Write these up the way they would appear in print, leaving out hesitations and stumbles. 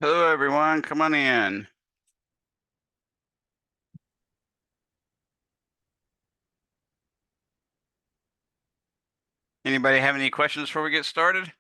Hello, everyone. Come on in. Anybody have any questions before we get started?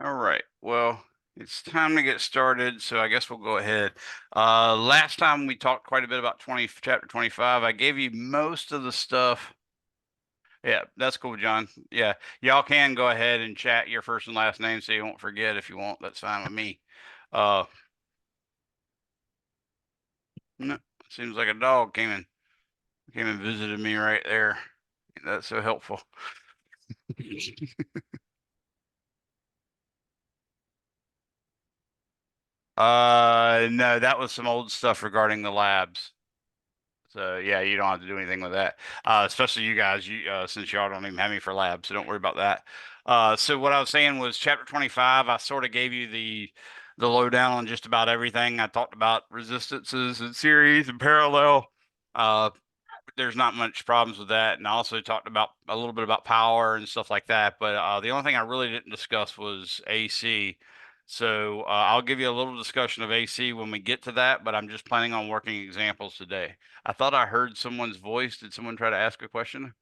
All right. Well, it's time to get started, so I guess we'll go ahead. Last time we talked quite a bit about chapter 25. I gave you most of the stuff. Yeah, that's cool, John. Yeah, y'all can go ahead and chat your first and last name so you won't forget if you want. That's fine with me. Uh, no, seems like a dog came and visited me right there. That's so helpful. No, that was some old stuff regarding the labs. So yeah, you don't have to do anything with that. Especially you guys, you since y'all don't even have me for labs, so don't worry about that. So what I was saying was chapter 25, I sort of gave you the lowdown on just about everything. I talked about resistances and series and parallel. Uh, there's not much problems with that. And I also talked about a little bit about power and stuff like that. But the only thing I really didn't discuss was AC. So I'll give you a little discussion of AC when we get to that, but I'm just planning on working examples today. I thought I heard someone's voice. Did someone try to ask a question?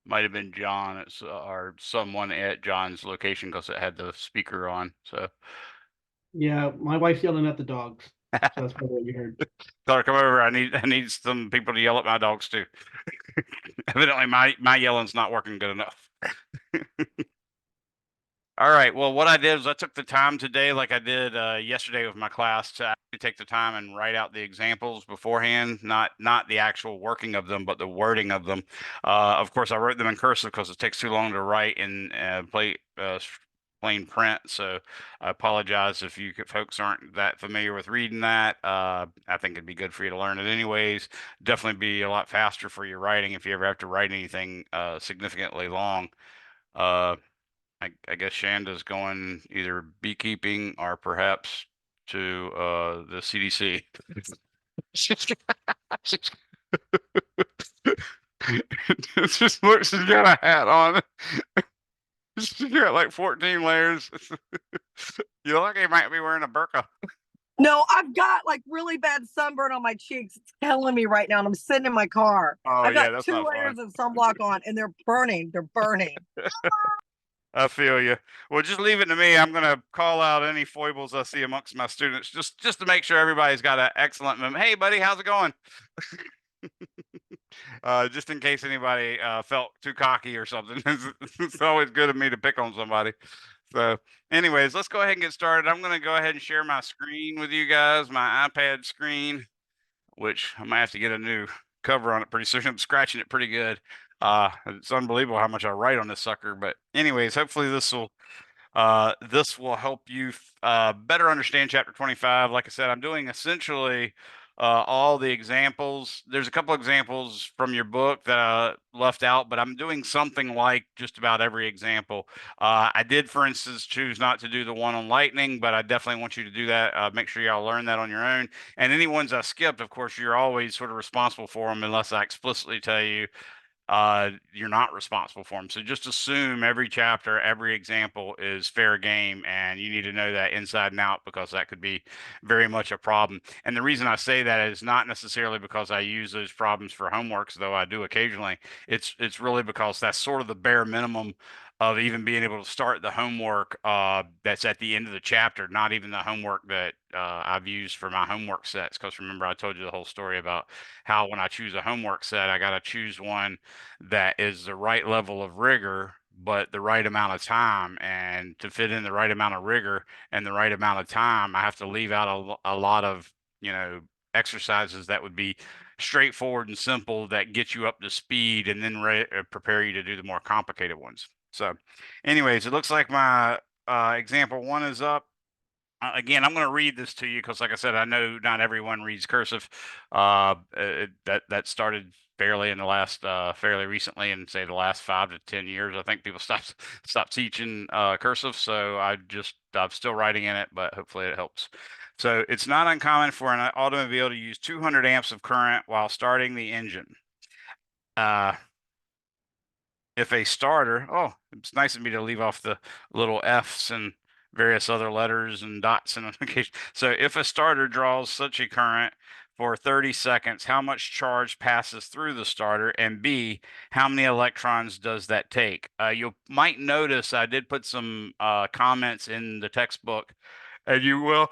Might have been John. It's or someone at John's location because it had the speaker on. So Yeah, my wife's yelling at the dogs. So that's probably what you heard. thought I'd come over. I need some people to yell at my dogs too. Evidently, my yelling's not working good enough. All right. Well, what I did is I took the time today, like I did yesterday with my class, to actually take the time and write out the examples beforehand, not the actual working of them, but the wording of them. Of course, I wrote them in cursive because it takes too long to write in plain print. So I apologize if you folks aren't that familiar with reading that. I think it'd be good for you to learn it anyways. Definitely be a lot faster for your writing if you ever have to write anything significantly long. Uh, I guess Shanda's going either beekeeping or perhaps to the CDC. It just looks she's got a hat on. She's got like 14 layers. You look like he might be wearing a burqa. No, I've got like really bad sunburn on my cheeks. It's killing me right now. And I'm sitting in my car. Oh I've yeah, got that's two not fun. layers of sunblock on and they're burning. They're burning. I feel you. Well, just leave it to me. I'm gonna call out any foibles I see amongst my students, just to make sure everybody's got an excellent moment. Hey, buddy, how's it going? Just in case anybody felt too cocky or something. It's always good of me to pick on somebody. So, anyways, let's go ahead and get started. I'm going to go ahead and share my screen with you guys, my iPad screen, which I might have to get a new cover on it pretty soon. I'm scratching it pretty good. It's unbelievable how much I write on this sucker. But, anyways, hopefully this will help you better understand chapter 25. Like I said, I'm doing essentially all the examples. There's a couple examples from your book that I left out, but I'm doing something like just about every example. I did, for instance, choose not to do the one on lightning, but I definitely want you to do that. Make sure y'all learn that on your own. And any ones I skipped, of course, you're always sort of responsible for them unless I explicitly tell you you're not responsible for them. So just assume every chapter, every example is fair game, and you need to know that inside and out because that could be very much a problem. And the reason I say that is not necessarily because I use those problems for homeworks, though I do occasionally. It's really because that's sort of the bare minimum of even being able to start the homework that's at the end of the chapter, not even the homework that I've used for my homework sets. Because remember, I told you the whole story about how when I choose a homework set, I got to choose one that is the right level of rigor, but the right amount of time. And to fit in the right amount of rigor and the right amount of time, I have to leave out a lot of, exercises that would be straightforward and simple that get you up to speed and then prepare you to do the more complicated ones. So, anyways, it looks like my example one is up. again, I'm going to read this to you because, like I said, I know not everyone reads cursive. That started fairly in the last fairly recently, in say the last 5 to 10 years. I think people stopped teaching cursive, so I'm still writing in it, but hopefully it helps. So it's not uncommon for an automobile to use 200 amps of current while starting the engine. If a starter, oh, it's nice of me to leave off the little F's and various other letters and dots and occasion. So if a starter draws such a current for 30 seconds, how much charge passes through the starter? And B, how many electrons does that take? You might notice I did put some comments in the textbook, and you will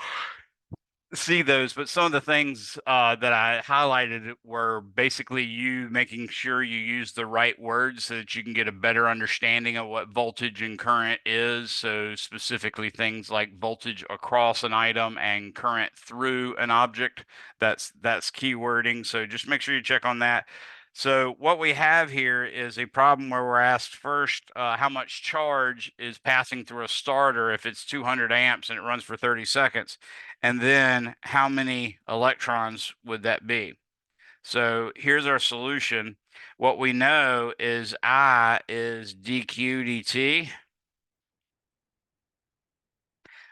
see those, but some of the things that I highlighted were basically you making sure you use the right words so that you can get a better understanding of what voltage and current is. So specifically things like voltage across an item and current through an object. That's key wording. So just make sure you check on that. So what we have here is a problem where we're asked first how much charge is passing through a starter if it's 200 amps and it runs for 30 seconds. And then how many electrons would that be? So here's our solution. What we know is I is dq dt,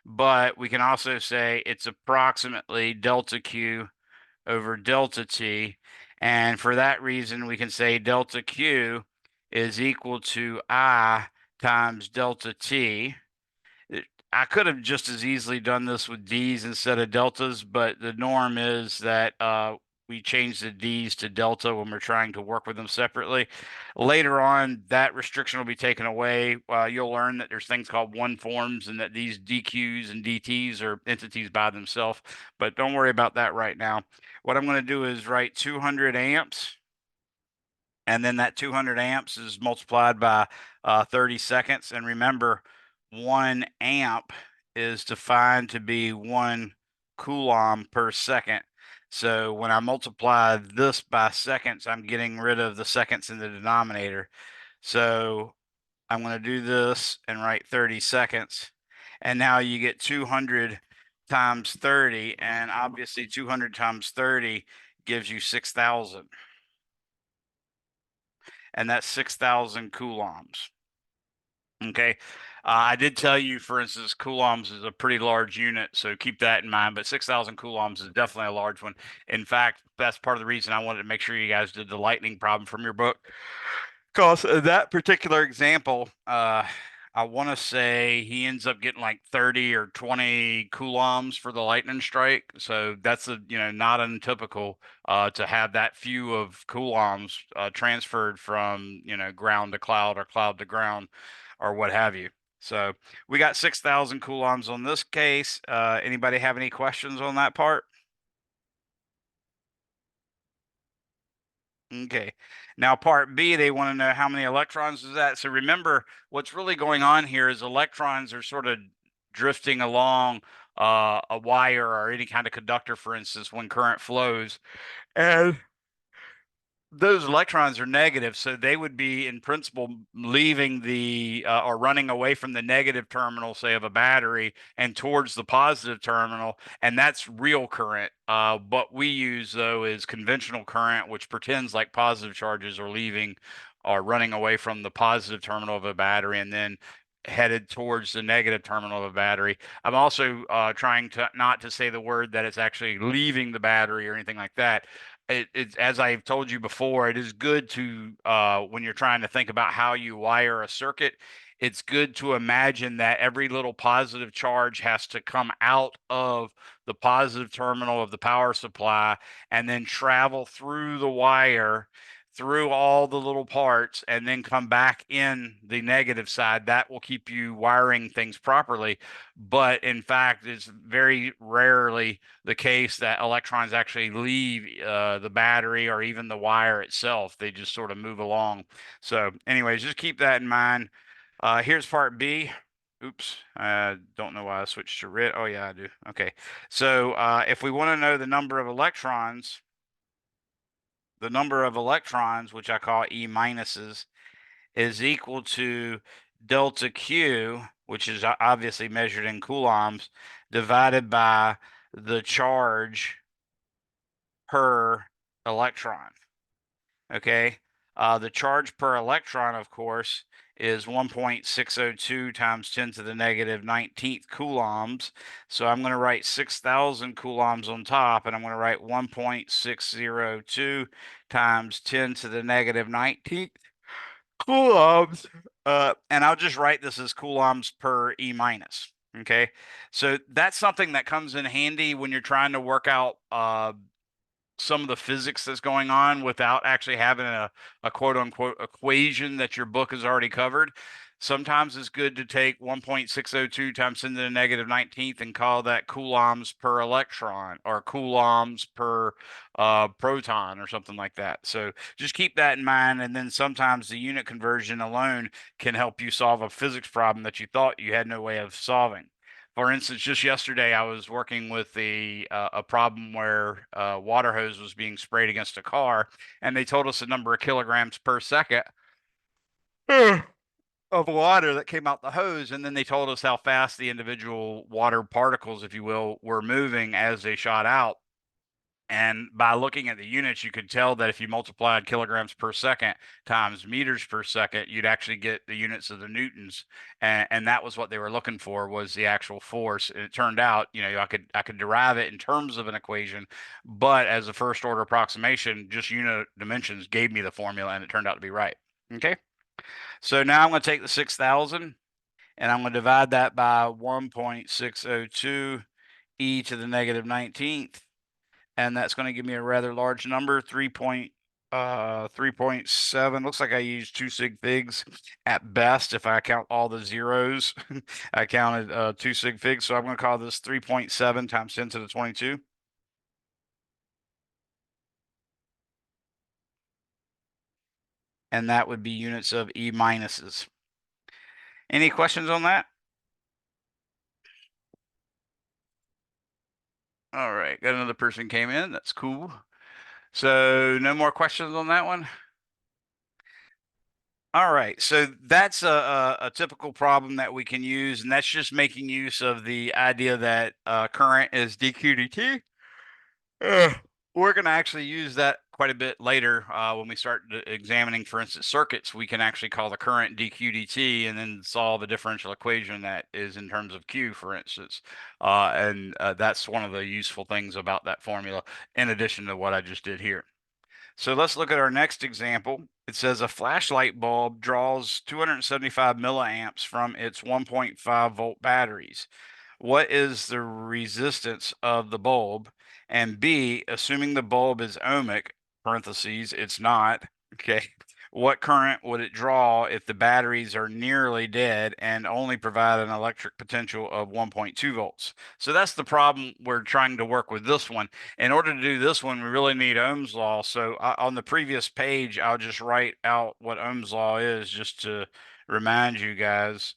but we can also say it's approximately delta q over delta t. And for that reason, we can say delta q is equal to I times delta t. I could have just as easily done this with D's instead of deltas, but the norm is that we change the D's to delta when we're trying to work with them separately. Later on, that restriction will be taken away. You'll learn that there's things called one forms and that these DQs and DTs are entities by themselves, but don't worry about that right now. What I'm going to do is write 200 amps, and then that 200 amps is multiplied by 30 seconds. And remember, 1 amp is defined to be 1 coulomb per second. So when I multiply this by seconds, I'm getting rid of the seconds in the denominator. So I'm going to do this and write 30 seconds. And now you get 200 times 30. And obviously 200 times 30 gives you 6,000. And that's 6,000 coulombs. Okay. I did tell you, for instance, coulombs is a pretty large unit, so keep that in mind. But 6,000 coulombs is definitely a large one. In fact, that's part of the reason I wanted to make sure you guys did the lightning problem from your book. Because that particular example, I want to say he ends up getting like 30 or 20 coulombs for the lightning strike. So that's not untypical to have that few of coulombs transferred from ground to cloud or cloud to ground or what have you. So we got 6,000 coulombs on this case. Anybody have any questions on that part? Okay. Now part B, they want to know how many electrons is that. So remember, what's really going on here is electrons are sort of drifting along a wire or any kind of conductor, for instance, when current flows. And those electrons are negative, so they would be in principle leaving the or running away from the negative terminal, say, of a battery and towards the positive terminal, and that's real current. What we use though is conventional current, which pretends like positive charges are leaving or running away from the positive terminal of a battery and then headed towards the negative terminal of a battery. I'm also trying to not to say the word that it's actually leaving the battery or anything like that. It's as I've told you before, it is good to when you're trying to think about how you wire a circuit, it's good to imagine that every little positive charge has to come out of the positive terminal of the power supply and then travel through the wire, through all the little parts, and then come back in the negative side. That will keep you wiring things properly. But in fact, it's very rarely the case that electrons actually leave the battery or even the wire itself. They just sort of move along. So anyways, just keep that in mind. Here's part B. Oops, I don't know why I switched to red. Oh yeah, I do. Okay. So if we want to know the number of electrons, which I call E minuses, is equal to delta Q which is obviously measured in coulombs, divided by the charge per electron. Okay. The charge per electron, of course, is 1.602 times 10 to the negative 19th coulombs. So I'm going to write 6,000 coulombs on top, and I'm going to write 1.602 times 10 to the negative 19th coulombs. And I'll just write this as coulombs per E minus. Okay. So that's something that comes in handy when you're trying to work out some of the physics that's going on without actually having a quote unquote equation that your book has already covered. Sometimes it's good to take 1.602 times 10 to the negative 19th and call that coulombs per electron or coulombs per proton or something like that. So just keep that in mind. And then sometimes the unit conversion alone can help you solve a physics problem that you thought you had no way of solving. For instance, just yesterday, I was working with a problem where a water hose was being sprayed against a car, and they told us the number of kilograms per second of water that came out the hose, and then they told us how fast the individual water particles, if you will, were moving as they shot out. And by looking at the units, you could tell that if you multiplied kilograms per second times meters per second, you'd actually get the units of the newtons. And that was what they were looking for, was the actual force. And it turned out, I could derive it in terms of an equation, but as a first order approximation, just unit dimensions gave me the formula, and it turned out to be right. Okay. So now I'm going to take the 6,000 and I'm going to divide that by 1.602 e to the negative 19th. And that's going to give me a rather large number, 3.7. Looks like I used 2 sig figs at best. If I count all the zeros, I counted 2 sig figs. So I'm going to call this 3.7 times 10 to the 22. And that would be units of E minuses. Any questions on that? All right, got another person came in. That's cool. So no more questions on that one? All right, so that's a typical problem that we can use, and that's just making use of the idea that current is dq/dt. We're going to actually use that quite a bit later when we start examining, for instance, circuits. We can actually call the current dq/dt and then solve a differential equation that is in terms of Q, for instance. And that's one of the useful things about that formula, in addition to what I just did here. So let's look at our next example. It says a flashlight bulb draws 275 milliamps from its 1.5 volt batteries. What is the resistance of the bulb? And B, assuming the bulb is ohmic, parentheses, it's not, okay, what current would it draw if the batteries are nearly dead and only provide an electric potential of 1.2 volts? So that's the problem we're trying to work with this one. In order to do this one, we really need Ohm's law. So on the previous page, I'll just write out what Ohm's law is just to remind you guys.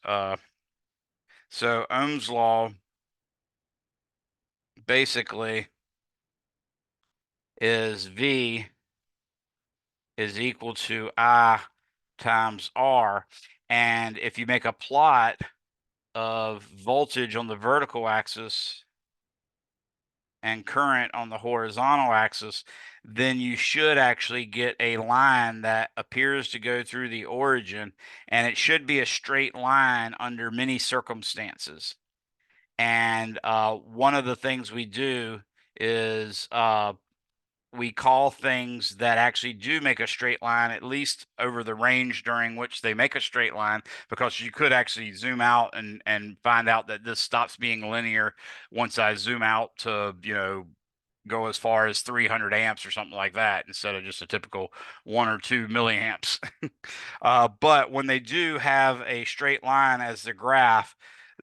So Ohm's law basically is V is equal to I times R. And if you make a plot of voltage on the vertical axis and current on the horizontal axis, then you should actually get a line that appears to go through the origin, and it should be a straight line under many circumstances. And one of the things we do is we call things that actually do make a straight line, at least over the range during which they make a straight line, because you could actually zoom out and find out that this stops being linear once I zoom out to, go as far as 300 amps or something like that, instead of just a typical 1 or 2 milliamps. But when they do have a straight line as the graph,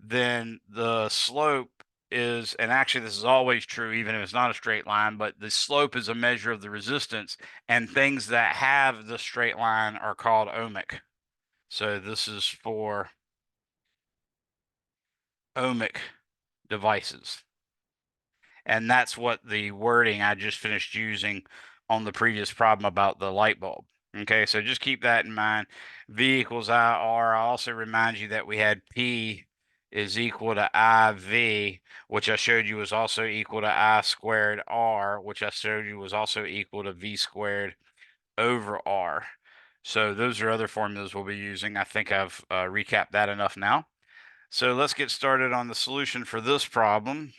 then the slope is, and actually this is always true even if it's not a straight line, but the slope is a measure of the resistance, and things that have the straight line are called ohmic. So this is for ohmic devices. And that's what the wording I just finished using on the previous problem about the light bulb. Okay, so just keep that in mind. V equals IR. I'll also remind you that we had P is equal to IV, which I showed you was also equal to I squared R, which I showed you was also equal to V squared over R. So those are other formulas we'll be using. I think I've recapped that enough now. So let's get started on the solution for this problem.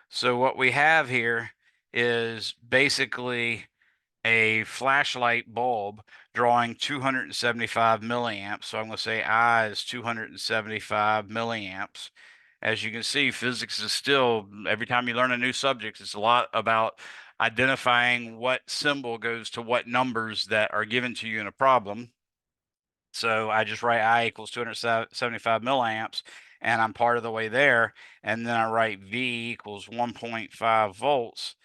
So what we have here is basically a flashlight bulb drawing 275 milliamps. So I'm going to say I is 275 milliamps. As you can see, physics is still, every time you learn a new subject, it's a lot about identifying what symbol goes to what numbers that are given to you in a problem. So I just write I equals 275 milliamps, and I'm part of the way there. And then I write V equals 1.5 volts.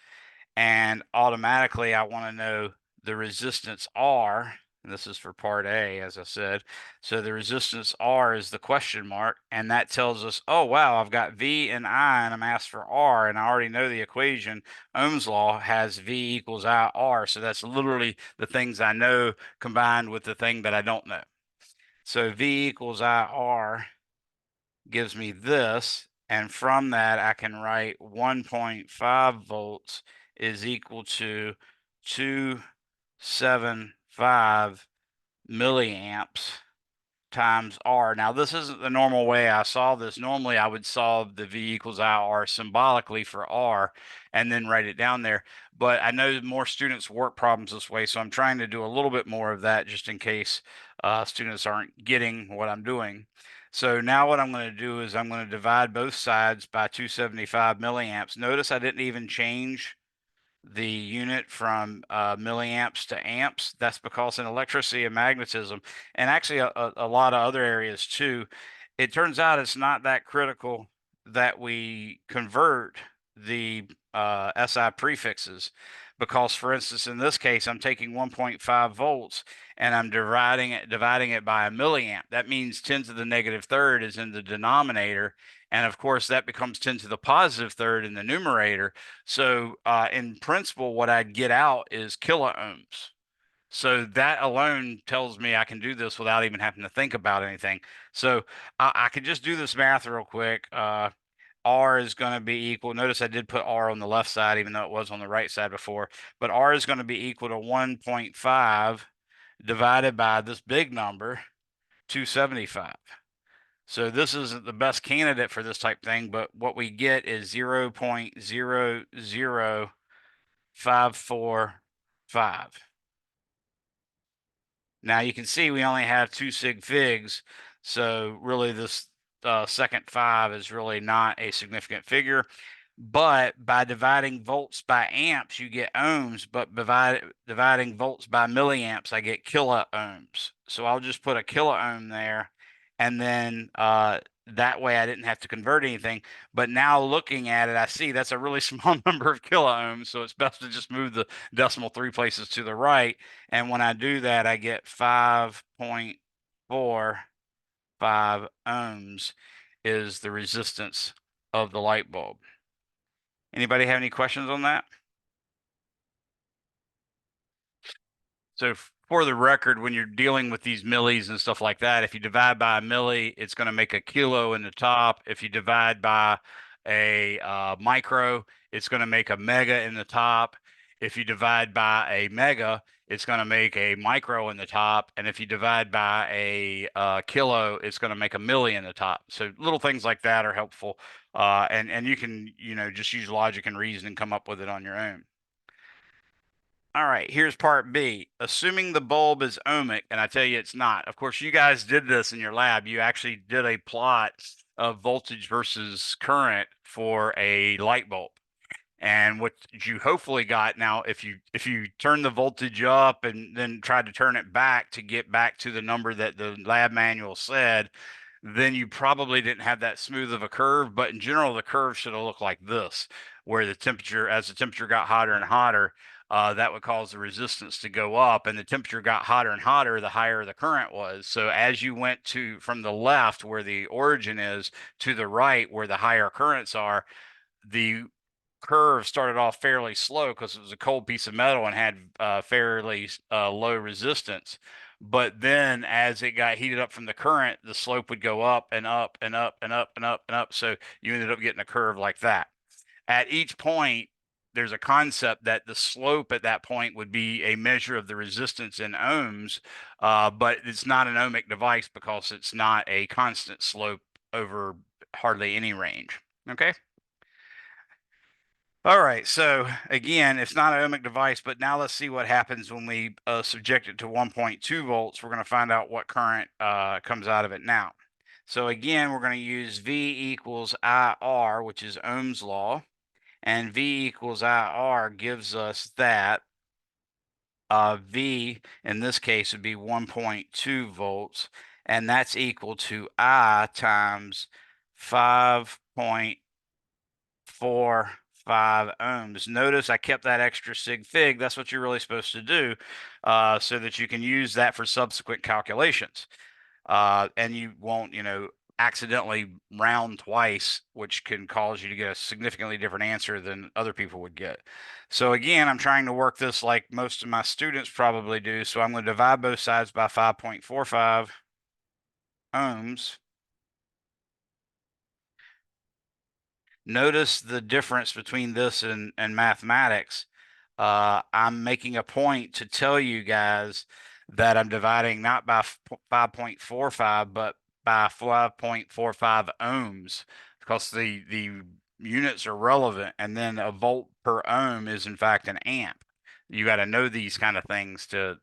And automatically I want to know the resistance R. And this is for part A, as I said. So the resistance R is the question mark. And that tells us, oh, wow, I've got V and I, and I'm asked for R. And I already know the equation. Ohm's law has V equals I R. So that's literally the things I know combined with the thing that I don't know. So V equals I R gives me this. And from that, I can write 1.5 volts is equal to 275 milliamps times R. Now, this isn't the normal way I solve this. Normally, I would solve the V equals IR symbolically for R and then write it down there. But I know more students work problems this way, so I'm trying to do a little bit more of that just in case students aren't getting what I'm doing. So now what I'm going to do is I'm going to divide both sides by 275 milliamps. Notice I didn't even change the unit from milliamps to amps. That's because in electricity and magnetism, and actually a lot of other areas too, it turns out it's not that critical that we convert the SI prefixes. Because, for instance, in this case, I'm taking 1.5 volts and I'm dividing it by a milliamp. That means 10 to the negative third is in the denominator. And of course, that becomes 10 to the positive third in the numerator. So in principle, what I'd get out is kiloohms. So that alone tells me I can do this without even having to think about anything. So I could just do this math real quick. R is going to be equal. Notice I did put R on the left side, even though it was on the right side before. But R is going to be equal to 1.5 divided by this big number, 275. So this isn't the best candidate for this type thing, but what we get is 0.00545. Now you can see we only have 2 sig figs, so really this second 5 is really not a significant figure. But by dividing volts by amps, you get ohms, but dividing volts by milliamps, I get kiloohms. So I'll just put a kiloohm there, and then that way I didn't have to convert anything. But now looking at it, I see that's a really small number of kiloohms, so it's best to just move the decimal 3 places to the right. And when I do that, I get 5.45 ohms is the resistance of the light bulb. Anybody have any questions on that? So for the record, when you're dealing with these millis and stuff like that, if you divide by a milli, it's going to make a kilo in the top. If you divide by a micro, it's going to make a mega in the top. If you divide by a mega, it's going to make a micro in the top. And if you divide by a kilo, it's going to make a milli in the top. So little things like that are helpful. And you can, just use logic and reason and come up with it on your own. All right, here's part B. Assuming the bulb is ohmic, and I tell you it's not. Of course, you guys did this in your lab. You actually did a plot of voltage versus current for a light bulb. And what you hopefully got now, if you turn the voltage up and then try to turn it back to get back to the number that the lab manual said, then you probably didn't have that smooth of a curve. But in general, the curve should have looked like this, where the temperature, as the temperature got hotter and hotter, that would cause the resistance to go up, and the temperature got hotter and hotter the higher the current was. So as you went to from the left where the origin is to the right where the higher currents are, the curve started off fairly slow because it was a cold piece of metal and had fairly low resistance. But then as it got heated up from the current, the slope would go up and up and up and up and up and up. So you ended up getting a curve like that. At each point, there's a concept that the slope at that point would be a measure of the resistance in ohms, but it's not an ohmic device because it's not a constant slope over hardly any range. Okay. All right, so again, it's not an ohmic device, but now let's see what happens when we subject it to 1.2 volts. We're going to find out what current comes out of it now. So again, we're going to use V equals IR, which is Ohm's law, and V equals IR gives us that V in this case would be 1.2 volts, and that's equal to I times 5.45 ohms. Notice I kept that extra sig fig. That's what you're really supposed to do, so that you can use that for subsequent calculations. And you won't, accidentally round twice, which can cause you to get a significantly different answer than other people would get. So again, I'm trying to work this like most of my students probably do. So I'm going to divide both sides by 5.45 ohms. Notice the difference between this and mathematics. I'm making a point to tell you guys that I'm dividing not by 5.45, but by 5.45 ohms, because the units are relevant, and then a volt per ohm is in fact an amp. You got to know these kind of things to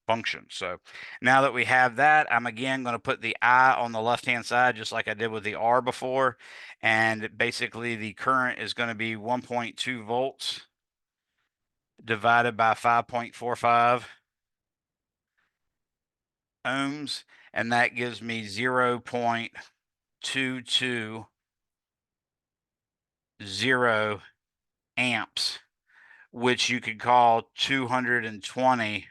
function. So now that we have that, I'm again going to put the I on the left-hand side, just like I did with the R before. And basically the current is going to be 1.2 volts divided by 5.45 ohms. And that gives me 0.220 amps, which you could call 220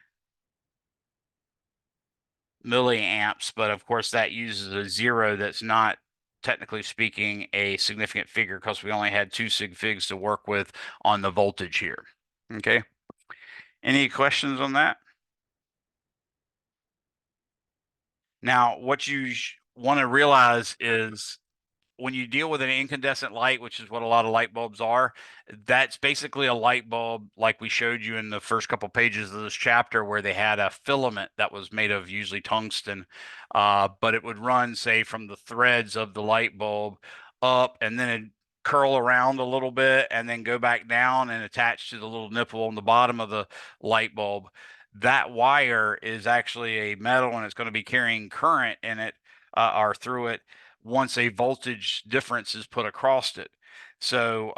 milliamps, but of course that uses a zero that's not, technically speaking, a significant figure because we only had 2 sig figs to work with on the voltage here. Okay. Any questions on that? Now, what you want to realize is when you deal with an incandescent light, which is what a lot of light bulbs are, that's basically a light bulb like we showed you in the first couple pages of this chapter, where they had a filament that was made of usually tungsten, but it would run, say, from the threads of the light bulb up, and then it'd curl around a little bit and then go back down and attach to the little nipple on the bottom of the light bulb. That wire is actually a metal, and it's going to be carrying current in it, or through it, once a voltage difference is put across it. So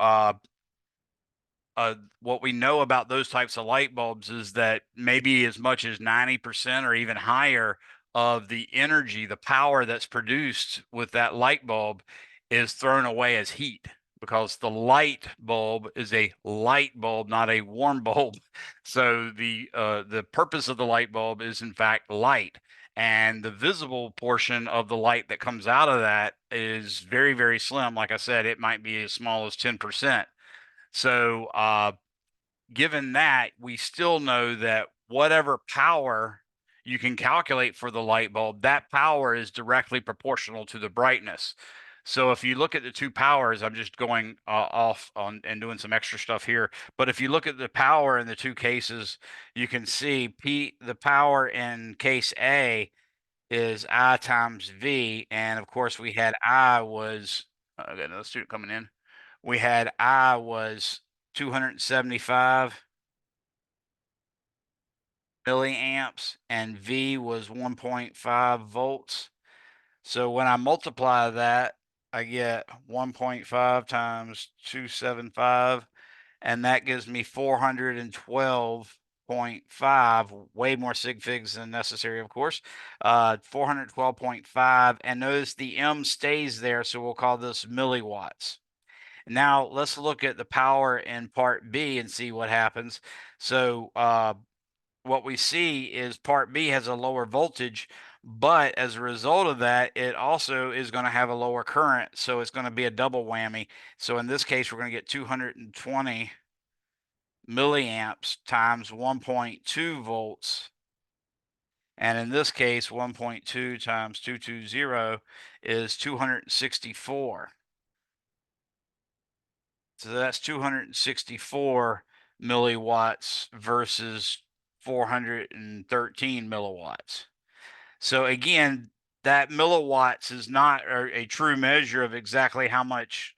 what we know about those types of light bulbs is that maybe as much as 90% or even higher of the energy, the power that's produced with that light bulb, is thrown away as heat, because the light bulb is a light bulb, not a warm bulb. So the purpose of the light bulb is in fact light, and the visible portion of the light that comes out of that is very, very slim. Like I said, it might be as small as 10%. So given that, we still know that whatever power you can calculate for the light bulb, that power is directly proportional to the brightness. So if you look at the two powers, I'm just going off on and doing some extra stuff here. But if you look at the power in the two cases, you can see the power in case A is I times V. And of course, we had I was, I got another student coming in. We had I was 275 milliamps and V was 1.5 volts. So when I multiply that, I get 1.5 times 275, and that gives me 412.5, way more sig figs than necessary, of course. 412.5, and notice the M stays there, so we'll call this milliwatts. Now let's look at the power in part B and see what happens. So what we see is part B has a lower voltage, But as a result of that, it also is going to have a lower current. So it's going to be a double whammy. So in this case, we're going to get 220 milliamps times 1.2 volts. And in this case, 1.2 times 220 is 264. So that's 264 milliwatts versus 413 milliwatts. So again, that milliwatts is not a true measure of exactly how much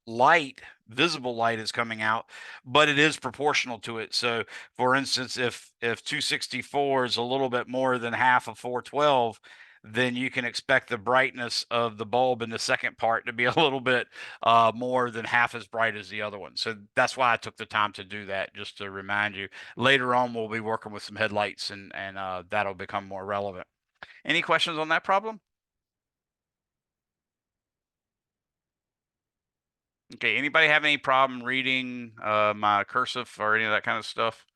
light, visible light, is coming out, but it is proportional to it. So, for instance, if 264 is a little bit more than half of 412, then you can expect the brightness of the bulb in the second part to be a little bit more than half as bright as the other one. So that's why I took the time to do that, just to remind you. Later on, we'll be working with some headlights, and that'll become more relevant. Any questions on that problem? Okay, anybody have any problem reading my cursive or any of that kind of stuff?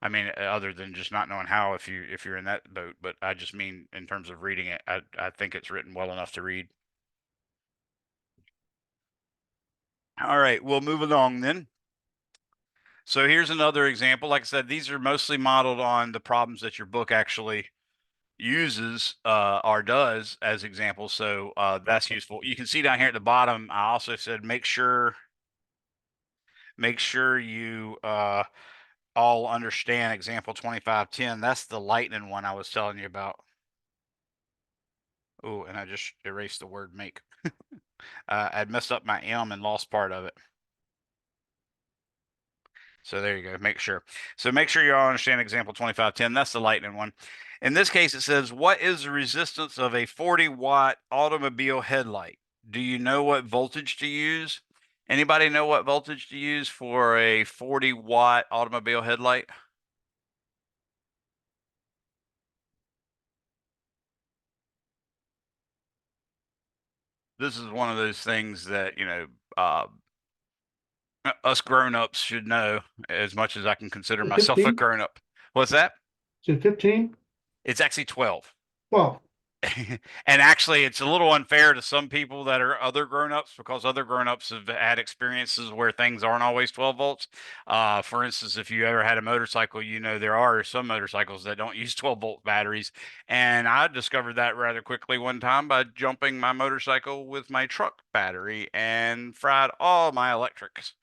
I mean, other than just not knowing how, if you're in that boat, but I just mean in terms of reading it, I think it's written well enough to read. All right, we'll move along then. So here's another example. Like I said, these are mostly modeled on the problems that your book actually uses or does as examples. So that's useful. You can see down here at the bottom, I also said make sure you all understand example 2510. That's the lightning one I was telling you about. Oh, and I just erased the word make. I'd messed up my M and lost part of it. So there you go. Make sure. So make sure you all understand example 2510. That's the lightning one. In this case, it says, what is the resistance of a 40-watt automobile headlight? Do you know what voltage to use? Anybody know what voltage to use for a 40-watt automobile headlight? This is one of those things that, us grown-ups should know, as much as I can consider myself a 15? grown-up. What's that? Is it 15? It's actually 12. Well, And actually, it's a little unfair to some people that are other grown-ups, because other grown-ups have had experiences where things aren't always 12 volts. For instance, if you ever had a motorcycle, there are some motorcycles that don't use 12-volt batteries. And I discovered that rather quickly one time by jumping my motorcycle with my truck battery and fried all my electrics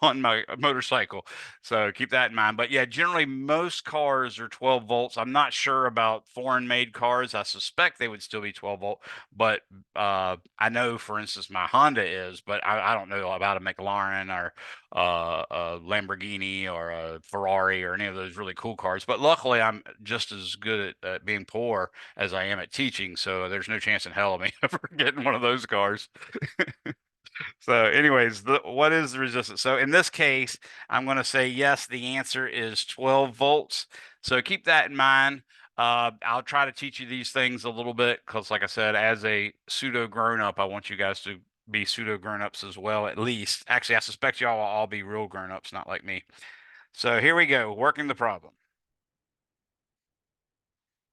on my motorcycle. So keep that in mind. But yeah, generally most cars are 12 volts. I'm not sure about foreign made cars. I suspect they would still be 12 volt, but I know, for instance, my Honda is, but I don't know about a McLaren or a Lamborghini or a Ferrari or any of those really cool cars. But luckily, I'm just as good at being poor as I am at teaching. So there's no chance in hell of me ever getting one of those cars. So, anyways, what is the resistance? So, in this case, I'm going to say yes. The answer is 12 volts. So, keep that in mind. I'll try to teach you these things a little bit because, like I said, as a pseudo grown up, I want you guys to be pseudo grown ups as well, at least. Actually, I suspect y'all will all be real grown ups, not like me. So, here we go, working the problem.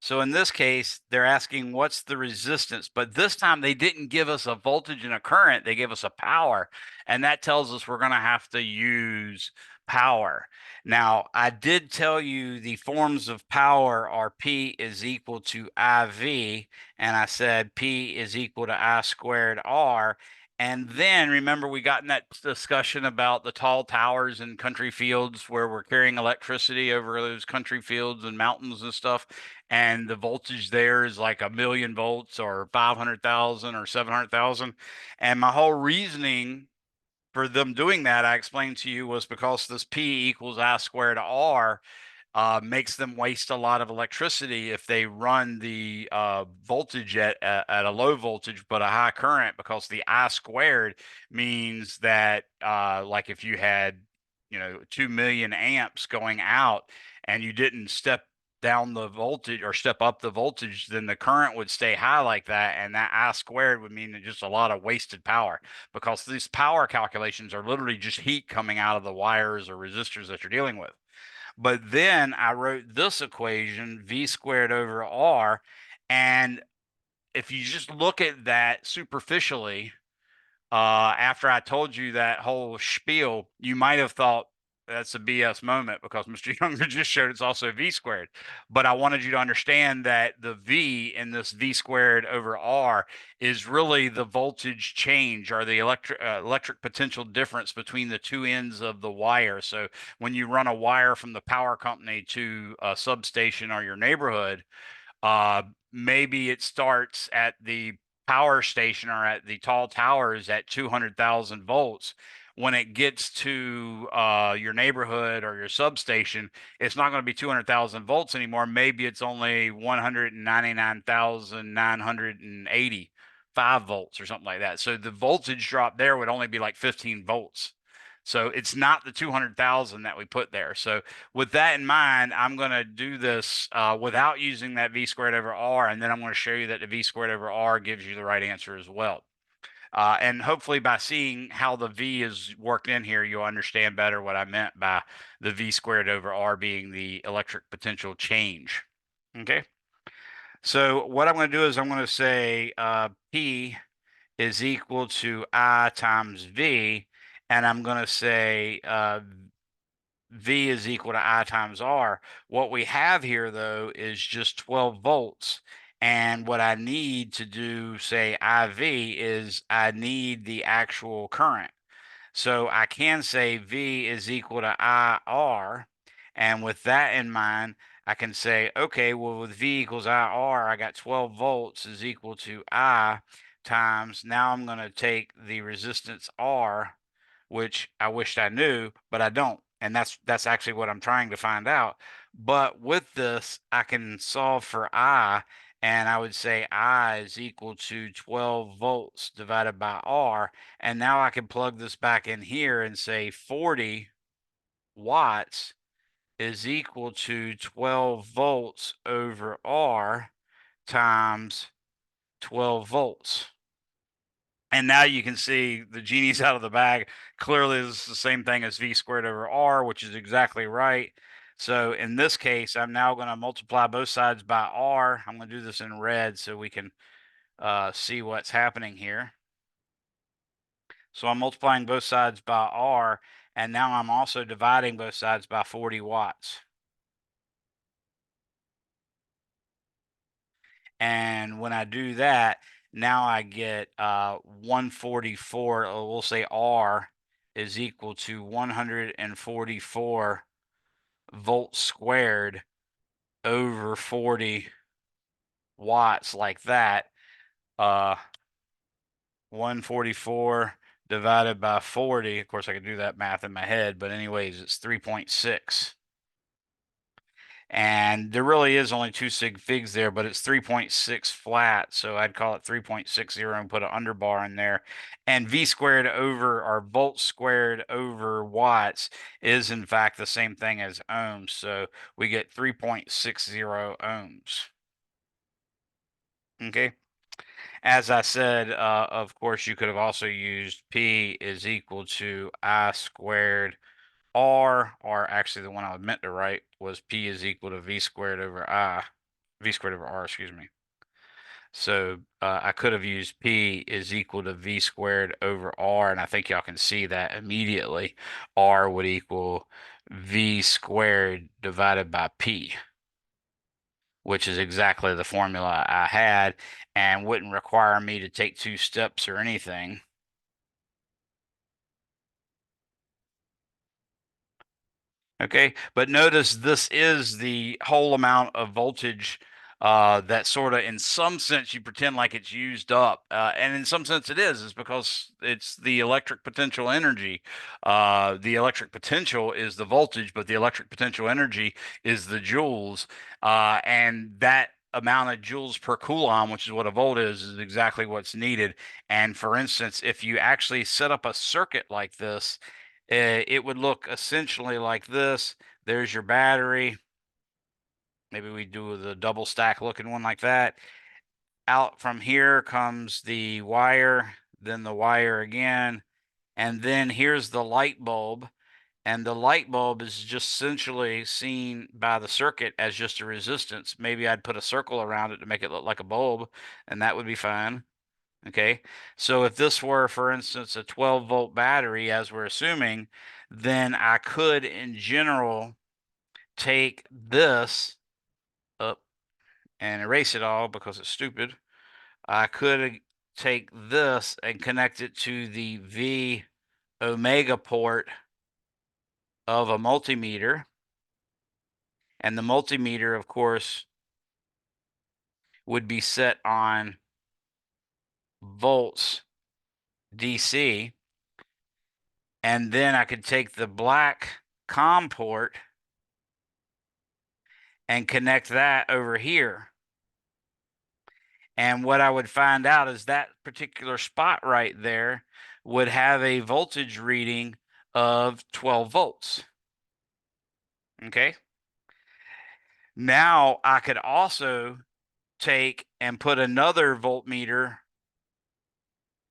So in this case, they're asking what's the resistance, but this time they didn't give us a voltage and a current, they gave us a power. And that tells us we're going to have to use power. Now, I did tell you the forms of power are P is equal to IV, and I said P is equal to I squared R. And then remember, we got in that discussion about the tall towers in country fields where we're carrying electricity over those country fields and mountains and stuff, and the voltage there is like 1,000,000 volts or 500,000 or 700,000. And my whole reasoning for them doing that, I explained to you, was because this P equals I squared R makes them waste a lot of electricity if they run the voltage at a low voltage but a high current, because the I squared means that like if you had 2 million amps going out and you didn't step down the voltage or step up the voltage, then the current would stay high like that, and that I squared would mean just a lot of wasted power, because these power calculations are literally just heat coming out of the wires or resistors that you're dealing with. But then I wrote this equation, V squared over R. And if you just look at that superficially, after I told you that whole spiel, you might have thought that's a BS moment because Mr. Younger just showed it's also V squared. But I wanted you to understand that the V in this V squared over R is really the voltage change or the electric potential difference between the two ends of the wire. So when you run a wire from the power company to a substation or your neighborhood, uh, maybe it starts at the power station or at the tall towers at 200,000 volts. When it gets to your neighborhood or your substation, it's not going to be 200,000 volts anymore. Maybe it's only 199,985 volts or something like that. So the voltage drop there would only be like 15 volts. So it's not the 200,000 that we put there. So with that in mind, I'm going to do this without using that V squared over R, and then I'm going to show you that the V squared over R gives you the right answer as well. And hopefully by seeing how the V is worked in here, you'll understand better what I meant by the V squared over R being the electric potential change. Okay. So what I'm going to do is I'm going to say P is equal to I times V, and I'm going to say V is equal to I times R. What we have here, though, is just 12 volts. And what I need to do, say IV, is I need the actual current. So I can say V is equal to IR. And with that in mind, I can say, okay, well, with V equals IR, I got 12 volts is equal to I times, now I'm going to take the resistance R, which I wished I knew, but I don't. And that's actually what I'm trying to find out. But with this, I can solve for I, and I would say I is equal to 12 volts divided by R. And now I can plug this back in here and say 40 watts is equal to 12 volts over R times 12 volts. And now you can see the genie's out of the bag. Clearly, this is the same thing as V squared over R, which is exactly right. So in this case, I'm now going to multiply both sides by R. I'm going to do this in red so we can see what's happening here. So I'm multiplying both sides by R, and now I'm also dividing both sides by 40 watts. And when I do that, now I get 144, or we'll say R is equal to 144 volts squared over 40 watts, like that. 144 divided by 40. Of course, I could do that math in my head, but anyways, it's 3.6. And there really is only 2 sig figs there, but it's 3.6 flat, so I'd call it 3.60 and put an underbar in there. And V squared over, or volts squared over watts, is in fact the same thing as ohms, so we get 3.60 ohms. Okay. As I said, of course, you could have also used P is equal to I squared R, or actually the one I meant to write was P is equal to V squared over R, excuse me. So I could have used P is equal to V squared over R, and I think y'all can see that immediately. R would equal V squared divided by P, which is exactly the formula I had and wouldn't require me to take 2 steps or anything. Okay, but notice this is the whole amount of voltage that sort of, in some sense, you pretend like it's used up. And in some sense it is because it's the electric potential energy. The electric potential is the voltage, but the electric potential energy is the joules. And that amount of joules per coulomb, which is what a volt is exactly what's needed. And for instance, if you actually set up a circuit like this, it would look essentially like this. There's your battery. Maybe we do the double stack looking one like that. Out from here comes the wire, then the wire again, and then here's the light bulb. and the light bulb is just essentially seen by the circuit as just a resistance. Maybe I'd put a circle around it to make it look like a bulb, and that would be fine. Okay, so if this were, for instance, a 12-volt battery, as we're assuming, then I could, in general, take this up and erase it all because it's stupid. I could take this and connect it to the V omega port of a multimeter. And the multimeter, of course, would be set on volts DC. And then I could take the black COM port and connect that over here. And what I would find out is that particular spot right there would have a voltage reading of 12 volts. Okay. Now I could also take and put another voltmeter,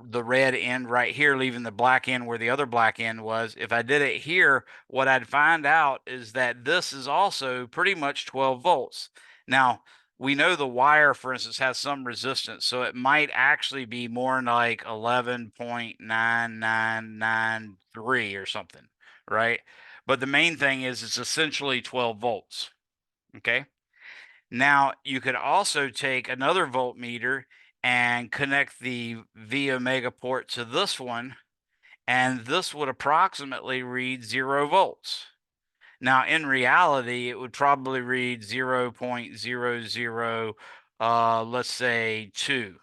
the red end right here, leaving the black end where the other black end was. If I did it here, what I'd find out is that this is also pretty much 12 volts. Now, we know the wire, for instance, has some resistance, so it might actually be more like 11.9993 or something, right? But the main thing is it's essentially 12 volts, okay? Now, you could also take another voltmeter and connect the V omega port to this one, and this would approximately read 0 volts. Now, in reality, it would probably read 0.00, let's say 2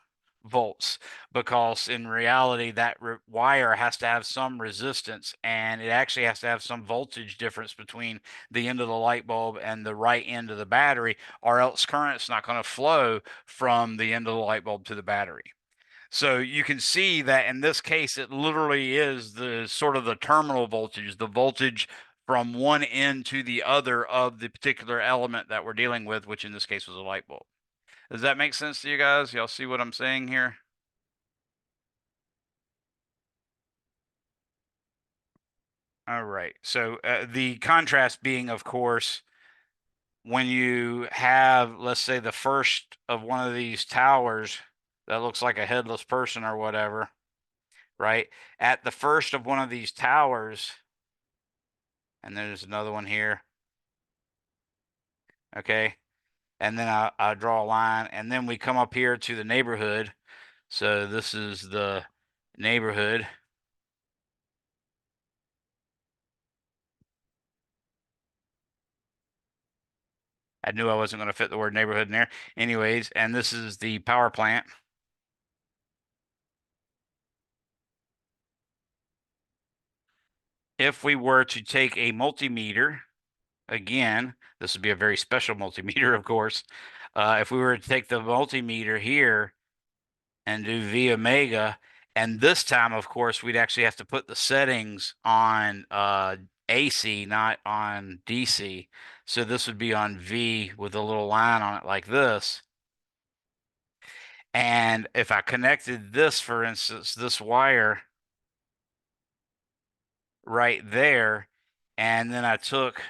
volts, because in reality, that wire has to have some resistance, and it actually has to have some voltage difference between the end of the light bulb and the right end of the battery, or else current's not going to flow from the end of the light bulb to the battery. So you can see that in this case, it literally is the sort of the terminal voltage, the voltage from one end to the other of the particular element that we're dealing with, which in this case was a light bulb. Does that make sense to you guys? Y'all see what I'm saying here? All right. So the contrast being, of course, when you have, let's say, the first of one of these towers that looks like a headless person or whatever, right? At the first of one of these towers, and there's another one here, okay? And then I draw a line, and then we come up here to the neighborhood. So this is the neighborhood. I knew I wasn't going to fit the word neighborhood in there. Anyways, and this is the power plant. If we were to take a multimeter, again, this would be a very special multimeter, of course. If we were to take the multimeter here and do V omega, and this time, of course, we'd actually have to put the settings on AC, not on DC. So this would be on V with a little line on it like this. And if I connected this, for instance, this wire right there, and then I took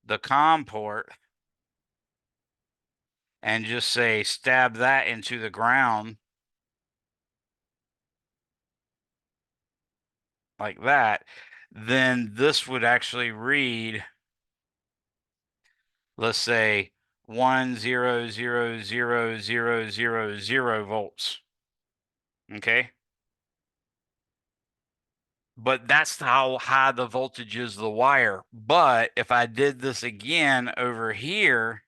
the COM port and just say stab that into the ground like that, then this would actually read, let's say 1000000 volts. Okay. But that's how high the voltage is of the wire. But if I did this again over here,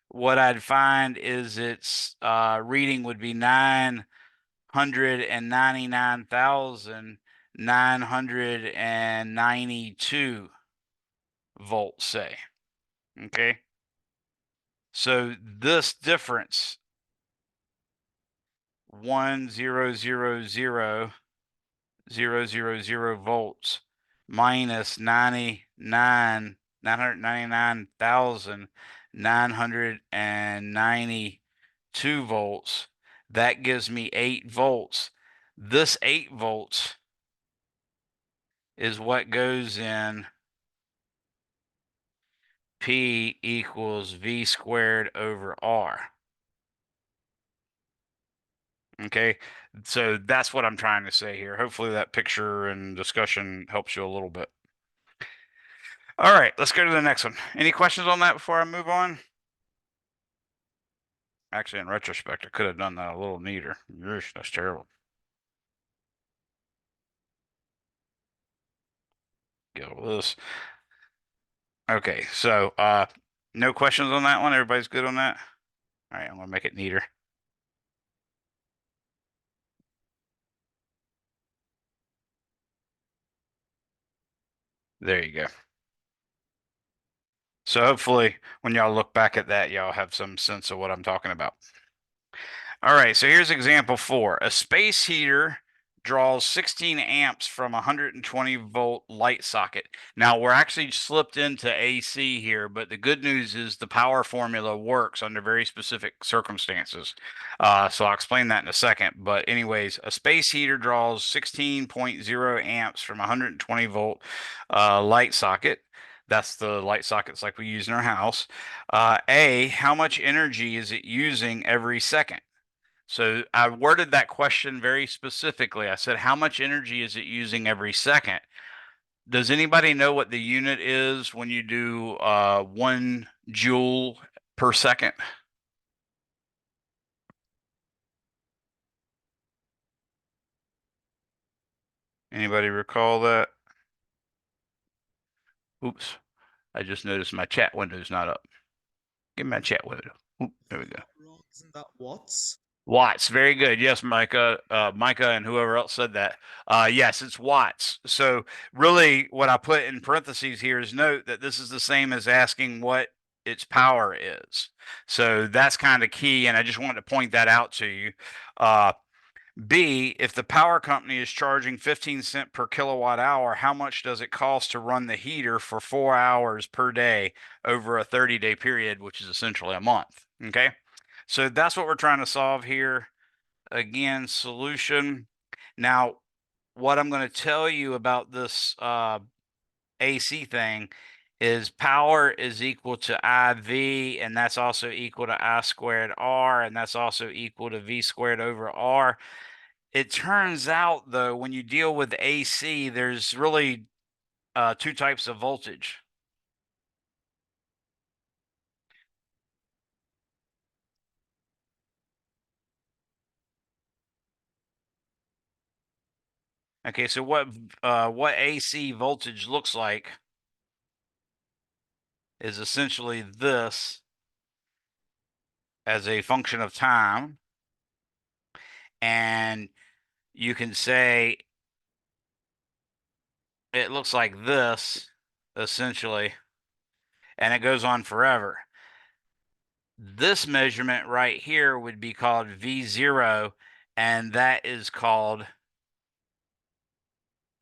what I'd find is its reading would be 999,992 volts, say. Okay. So this difference, 1000000 volts minus 999,992 volts, that gives me 8 volts. This 8 volts is what goes in P equals V squared over R. Okay, so that's what I'm trying to say here. Hopefully that picture and discussion helps you a little bit. All right, let's go to the next one. Any questions on that before I move on? Actually, in retrospect, I could have done that a little neater. That's terrible. Go with this. Okay, so no questions on that one. Everybody's good on that? All right, I'm gonna make it neater. There you go. So hopefully when y'all look back at that, y'all have some sense of what I'm talking about. All right, so here's example 4. A space heater draws 16 amps from a 120 volt light socket. Now we're actually slipped into AC here, but the good news is the power formula works under very specific circumstances. So I'll explain that in a second. But anyways, a space heater draws 16.0 amps from a 120 volt light socket. That's the light sockets like we use in our house. How much energy is it using every second? So I worded that question very specifically. I said, how much energy is it using every second? Does anybody know what the unit is when you do 1 joule per second? Anybody recall that? Oops, I just noticed my chat window's not up. Give me my chat window. Oop, there we go. Isn't that watts? Watts, very good. Yes, Micah, Micah, and whoever else said that. Yes, it's watts. So really, what I put in parentheses here is note that this is the same as asking what its power is. So that's kind of key, and I just wanted to point that out to you. B, if the power company is charging 15 cents per kilowatt hour, how much does it cost to run the heater for 4 hours per day over a 30-day period, which is essentially a month? Okay. So that's what we're trying to solve here. Again, solution. Now, what I'm going to tell you about this AC thing is power is equal to IV, and that's also equal to I squared R, and that's also equal to V squared over R. It turns out, though, when you deal with AC, there's really 2 types of voltage. Okay, so what AC voltage looks like is essentially this as a function of time. And you can say it looks like this, essentially, and it goes on forever. This measurement right here would be called V0, and that is called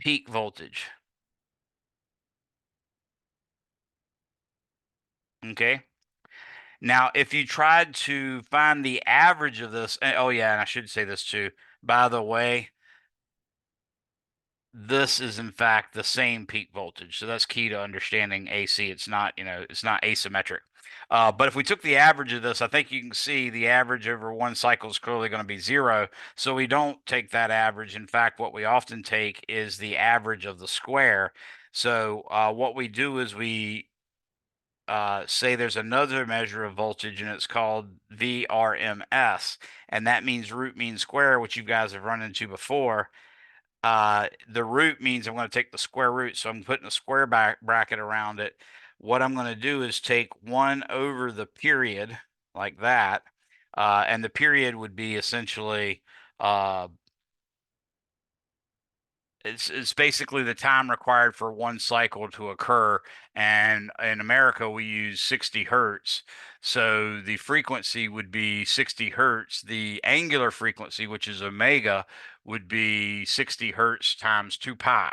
peak voltage. Okay. Now, if you tried to find the average of this, oh yeah, and I should say this too. By the way, this is in fact the same peak voltage. So that's key to understanding AC. It's not, it's not asymmetric. But if we took the average of this, I think you can see the average over one cycle is clearly going to be 0. So we don't take that average. In fact, what we often take is the average of the square. So what we do is we say there's another measure of voltage and it's called VRMS, and that means root mean square, which you guys have run into before. The root means I'm going to take the square root, so I'm putting a square bracket around it. What I'm going to do is take 1 over the period, like that, and the period would be essentially it's basically the time required for one cycle to occur. And in America, we use 60 hertz. So the frequency would be 60 hertz. The angular frequency, which is omega, would be 60 hertz times 2 pi.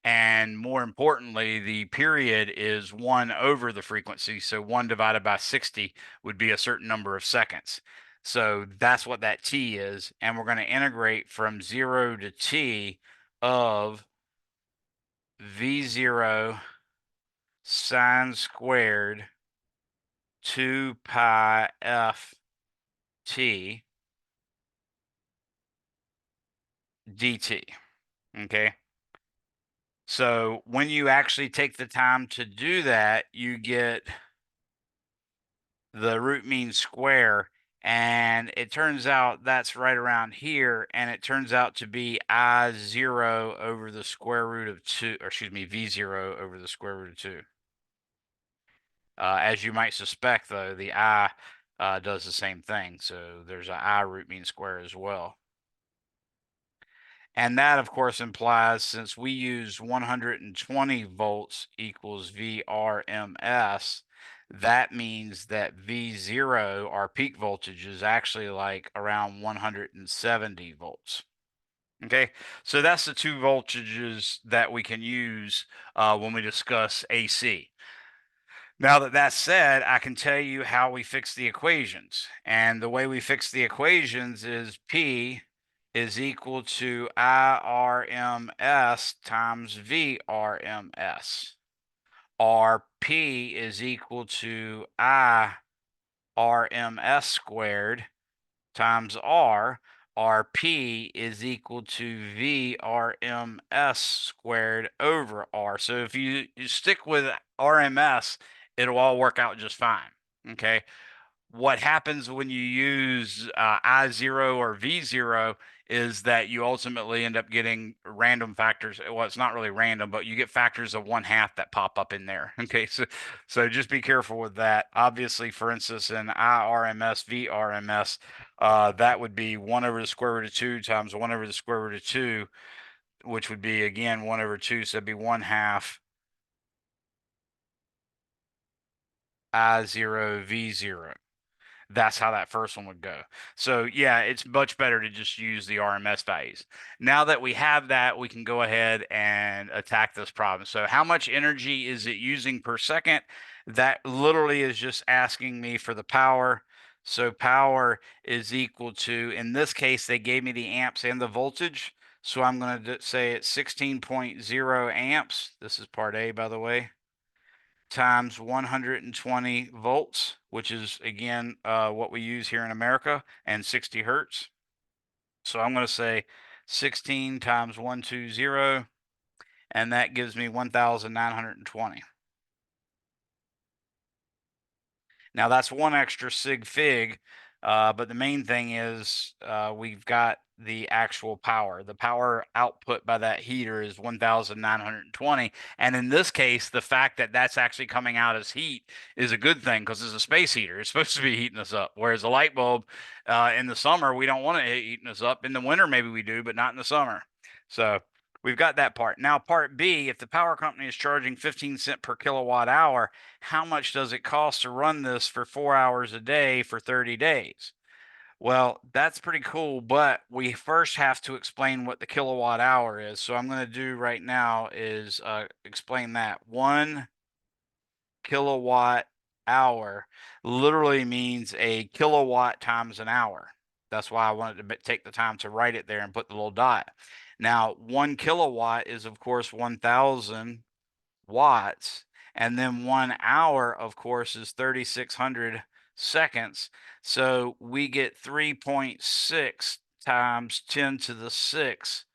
And more importantly, the period is 1 over the frequency. So 1 divided by 60 would be a certain number of seconds. So that's what that t is. And we're going to integrate from 0 to t of V0 sine squared 2 pi f t dt. Okay. So when you actually take the time to do that, you get the root mean square, and it turns out that's right around here, and it turns out to be I0 over the square root of 2, or excuse me, V0 over the square root of 2. As you might suspect, though, the I does the same thing, so there's an I root mean square as well. And that, of course, implies, since we use 120 volts equals VRMS, that means that V0, our peak voltage, is actually like around 170 volts. Okay, so that's the two voltages that we can use when we discuss AC. Now that that's said, I can tell you how we fix the equations. And the way we fix the equations is P is equal to IRMS times VRMS. Or P is equal to IRMS squared times R, or P is equal to VRMS squared over R. So if you stick with RMS, it'll all work out just fine. Okay. What happens when you use I0 or V0 is that you ultimately end up getting random factors. Well, it's not really random, but you get factors of 1/2 that pop up in there. Okay, so just be careful with that. Obviously, for instance, in IRMS, VRMS, that would be 1 over the square root of 2 times 1 over the square root of 2, which would be, again, 1 over 2, so it'd be 1/2 I0, V0. That's how that first one would go. So yeah, it's much better to just use the RMS values. Now that we have that, we can go ahead and attack this problem. So how much energy is it using per second? That literally is just asking me for the power. So power is equal to, in this case, they gave me the amps and the voltage. So I'm going to say it's 16.0 amps. This is part A, by the way, times 120 volts, which is, again, what we use here in America, and 60 hertz. So I'm going to say 16 times 120, and that gives me 1,920. Now that's one extra sig fig, but the main thing is we've got the actual power. The power output by that heater is 1,920. And in this case, the fact that that's actually coming out as heat is a good thing, because it's a space heater. It's supposed to be heating us up. Whereas a light bulb in the summer, we don't want it heating us up. In the winter, maybe we do, but not in the summer. So we've got that part. Now, part B, if the power company is charging 15 cents per kilowatt hour, how much does it cost to run this for 4 hours a day for 30 days? Well, that's pretty cool, but we first have to explain what the kilowatt hour is. So I'm going to do right now is explain that. 1 kilowatt hour literally means a kilowatt times an hour. That's why I wanted to take the time to write it there and put the little dot. Now, 1 kilowatt is, of course, 1,000 watts. And then 1 hour, of course, is 3,600 seconds. So we get 3.6 times 10 to the 6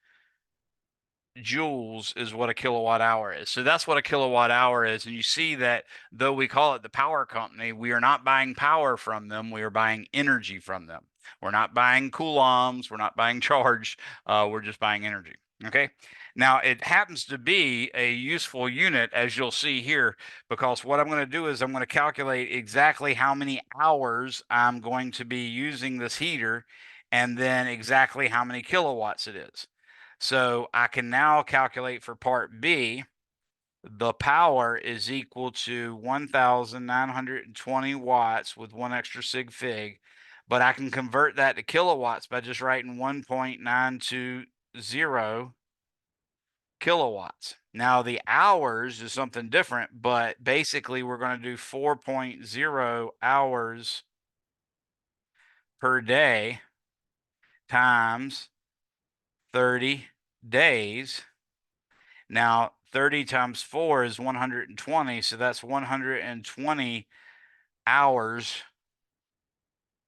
joules is what a kilowatt hour is. So that's what a kilowatt hour is. And you see that though we call it the power company, we are not buying power from them. We are buying energy from them. We're not buying coulombs. We're not buying charge. We're just buying energy. Okay. Now it happens to be a useful unit, as you'll see here, because what I'm going to do is I'm going to calculate exactly how many hours I'm going to be using this heater, and then exactly how many kilowatts it is. So I can now calculate for part B, the power is equal to 1,920 watts with 1 extra sig fig, but I can convert that to kilowatts by just writing 1.920 kilowatts. Now the hours is something different, but basically we're going to do 4.0 hours per day times 30 days. Now 30 times 4 is 120. So that's 120 hours.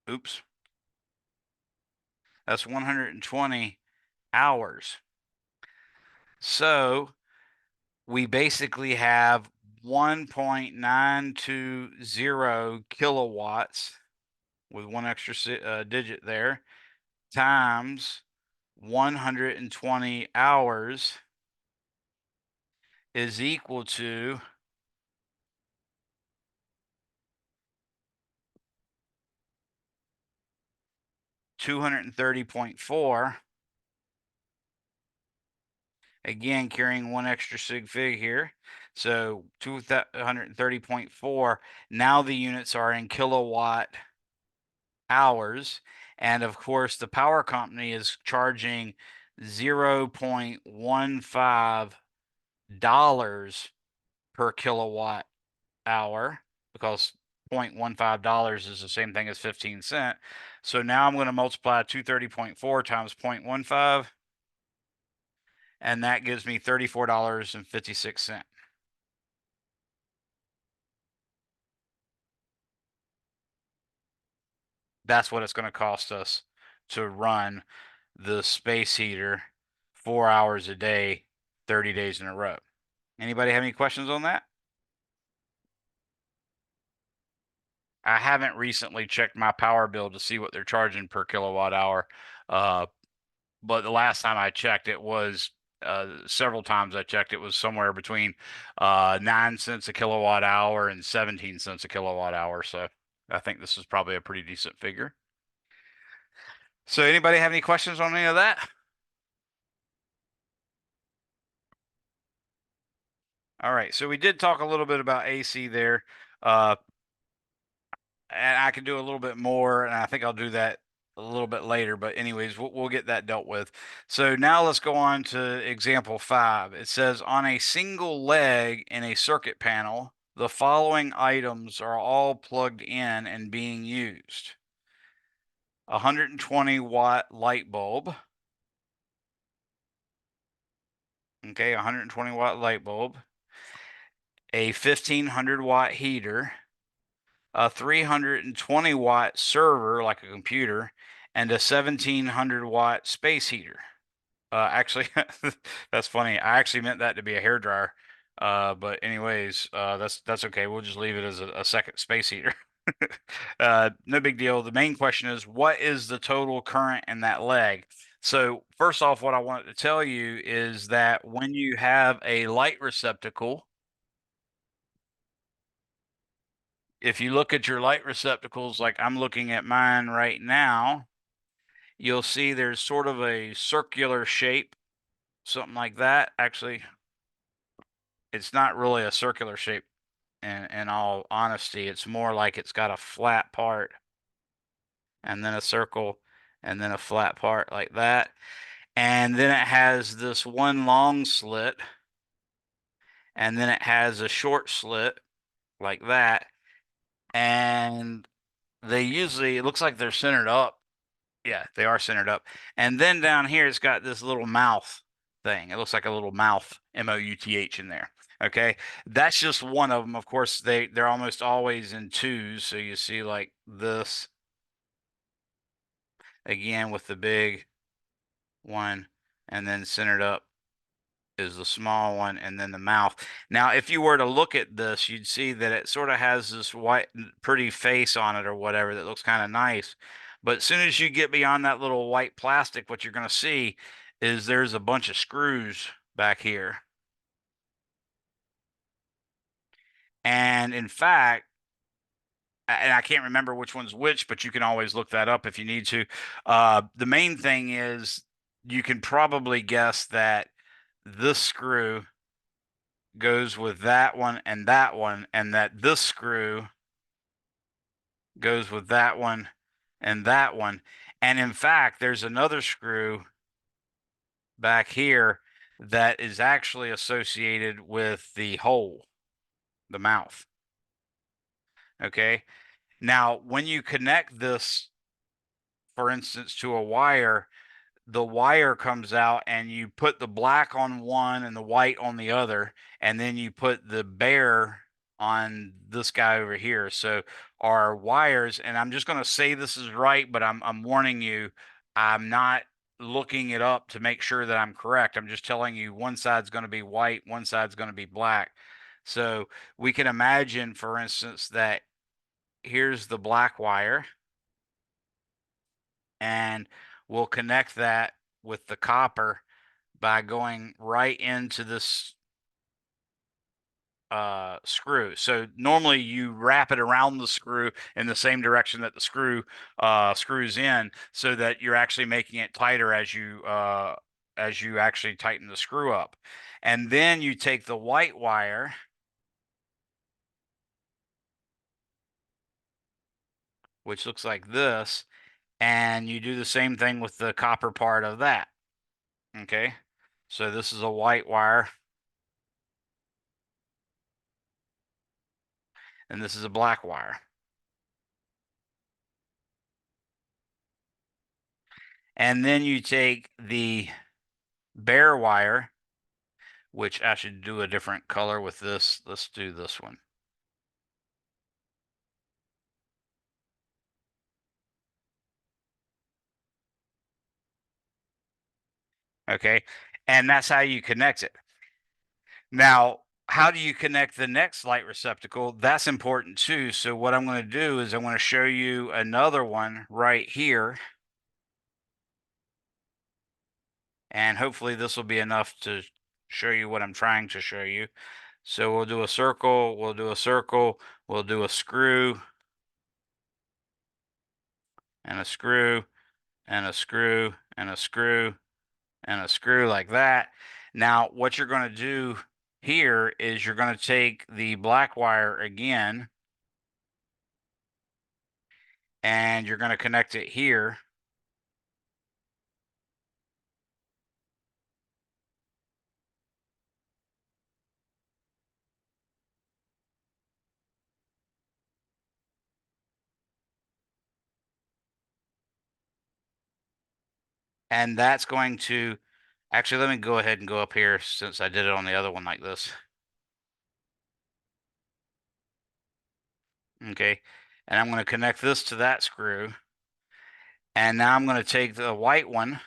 Oops. That's 120 hours. So we basically have 1.920 kilowatts with one extra digit there times 120 hours is equal to 230.4. Again, carrying one extra sig fig here. So 230.4. Now the units are in kilowatt hours. And of course, the power company is charging $0.15 per kilowatt hour, because $0.15 is the same thing as 15 cents. So now I'm going to multiply 230.4 times 0.15, and that gives me $34.56. That's what it's going to cost us to run the space heater 4 hours a day, 30 days in a row. Anybody have any questions on that? I haven't recently checked my power bill to see what they're charging per kilowatt hour. But the last time I checked, it was several times I checked, it was somewhere between 9 cents a kilowatt hour and 17 cents a kilowatt hour. So I think this is probably a pretty decent figure. So anybody have any questions on any of that? All right, so we did talk a little bit about AC there. And I can do a little bit more, and I think I'll do that a little bit later. But anyways, we'll get that dealt with. So now let's go on to example 5. It says, on a single leg in a circuit panel, the following items are all plugged in and being used: 120 watt light bulb. Okay, 120 watt light bulb. A 1500 watt heater, a 320 watt server like a computer, and a 1700 watt space heater. Actually, that's funny. I actually meant that to be a hairdryer. But anyways, that's okay. We'll just leave it as a second space heater. No big deal. The main question is, what is the total current in that leg? So first off, what I wanted to tell you is that when you have a light receptacle, if you look at your light receptacles, like I'm looking at mine right now, you'll see there's sort of a circular shape, something like that. Actually, it's not really a circular shape in all honesty. It's more like it's got a flat part and then a circle and then a flat part like that. And then it has this one long slit, and then it has a short slit like that. And they usually, it looks like they're centered up. Yeah, they are centered up. And then down here, it's got this little mouth thing. It looks like a little mouth, M-O-U-T-H in there. Okay, that's just one of them. Of course, they're almost always in twos. So you see like this again with the big one, and then centered up is the small one, and then the mouth. Now, if you were to look at this, you'd see that it sort of has this white, pretty face on it or whatever that looks kind of nice. But as soon as you get beyond that little white plastic, what you're going to see is there's a bunch of screws back here. And in fact, and I can't remember which one's which, but you can always look that up if you need to. The main thing is you can probably guess that this screw goes with that one, and that this screw goes with that one and that one. And in fact, there's another screw back here that is actually associated with the hole, the mouth. Okay. Now, when you connect this, for instance, to a wire, the wire comes out and you put the black on one and the white on the other, and then you put the bear on this guy over here. So our wires, and I'm just going to say this is right, but I'm warning you, I'm not looking it up to make sure that I'm correct. I'm just telling you one side's going to be white, one side's going to be black. So we can imagine, for instance, that here's the black wire, and we'll connect that with the copper by going right into this screw. So normally you wrap it around the screw in the same direction that the screw screws in, so that you're actually making it tighter as you actually tighten the screw up. And then you take the white wire, which looks like this, and you do the same thing with the copper part of that. Okay, so this is a white wire, and this is a black wire. And then you take the bare wire, which I should do a different color with this. Let's do this one. Okay, and that's how you connect it. Now, how do you connect the next light receptacle? That's important too. So what I'm going to do is I'm going to show you another one right here. And hopefully this will be enough to show you what I'm trying to show you. So we'll do a circle, we'll do a circle, we'll do a screw, and a screw, and a screw, and a screw, and a screw like that. Now, what you're going to do here is you're going to take the black wire again, and you're going to connect it here. And that's going to, actually, let me go ahead and go up here since I did it on the other one like this. Okay, and I'm going to connect this to that screw. And now I'm going to take the white one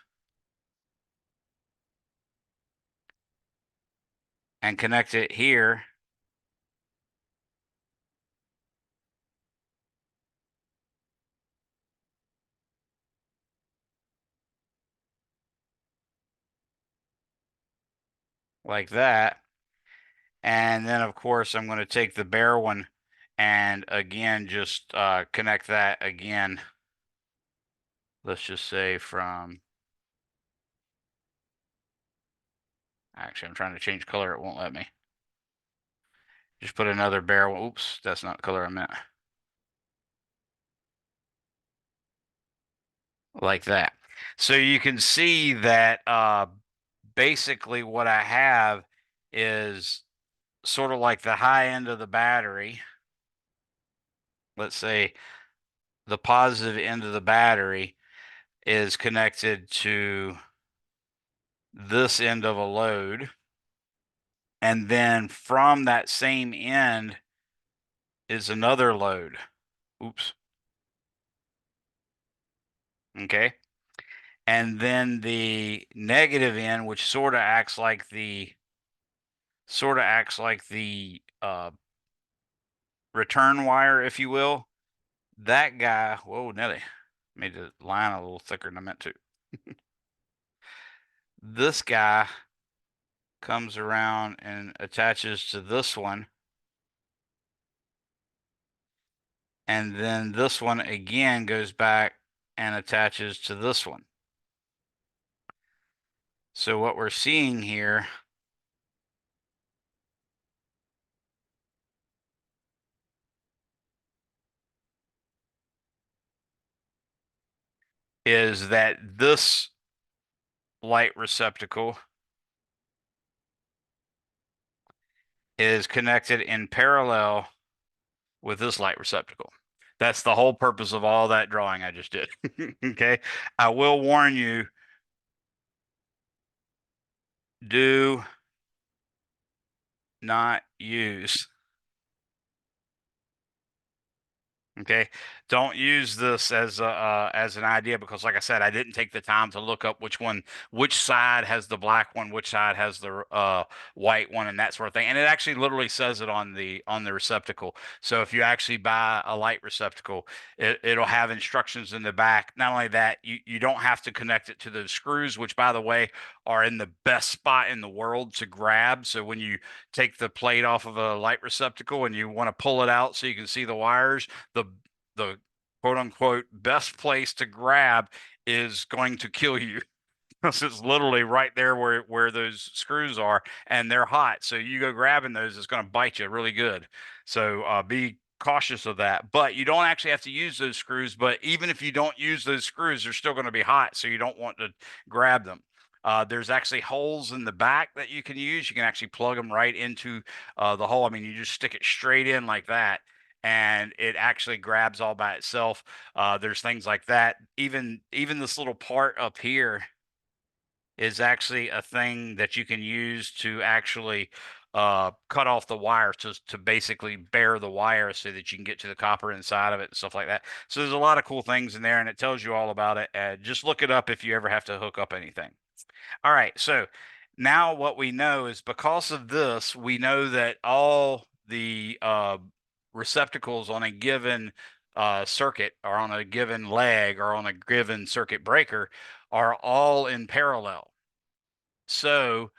and connect it here. Like that. And then, of course, I'm going to take the bare one and again just connect that again. Let's just say from, actually, I'm trying to change color. It won't let me. Just put another bare one. Oops, that's not the color I meant. Like that. So you can see that basically what I have is sort of like the high end of the battery. Let's say the positive end of the battery is connected to this end of a load. And then from that same end is another load. Oops. Okay. And then the negative end, which sort of acts like the return wire, if you will. That guy, whoa, Nelly, made the line a little thicker than I meant to. This guy comes around and attaches to this one. And then this one again goes back and attaches to this one. So what we're seeing here is that this light receptacle is connected in parallel with this light receptacle. That's the whole purpose of all that drawing I just did. Okay. I will warn you, do not use. Okay, don't use this as an idea, because, like I said, I didn't take the time to look up which side has the black one, which side has the white one, and that sort of thing. And it actually literally says it on the receptacle. So if you actually buy a light receptacle, it'll have instructions in the back. Not only that, you don't have to connect it to those screws, which, by the way, are in the best spot in the world to grab. So when you take the plate off of a light receptacle and you want to pull it out so you can see the wires, the quote unquote best place to grab is going to kill you. Because it's literally right there where those screws are, and they're hot. So you go grabbing those, it's going to bite you really good. So be cautious of that. But you don't actually have to use those screws. But even if you don't use those screws, they're still going to be hot. So you don't want to grab them. There's actually holes in the back that you can use. You can actually plug them right into the hole. I mean, you just stick it straight in like that, and it actually grabs all by itself. There's things like that. Even this little part up here is actually a thing that you can use to actually cut off the wire to basically bare the wire so that you can get to the copper inside of it and stuff like that. So there's a lot of cool things in there, and it tells you all about it. Just look it up if you ever have to hook up anything. All right, so now what we know is, because of this, we know that all the receptacles on a given circuit, or on a given leg, or on a given circuit breaker are all in parallel. So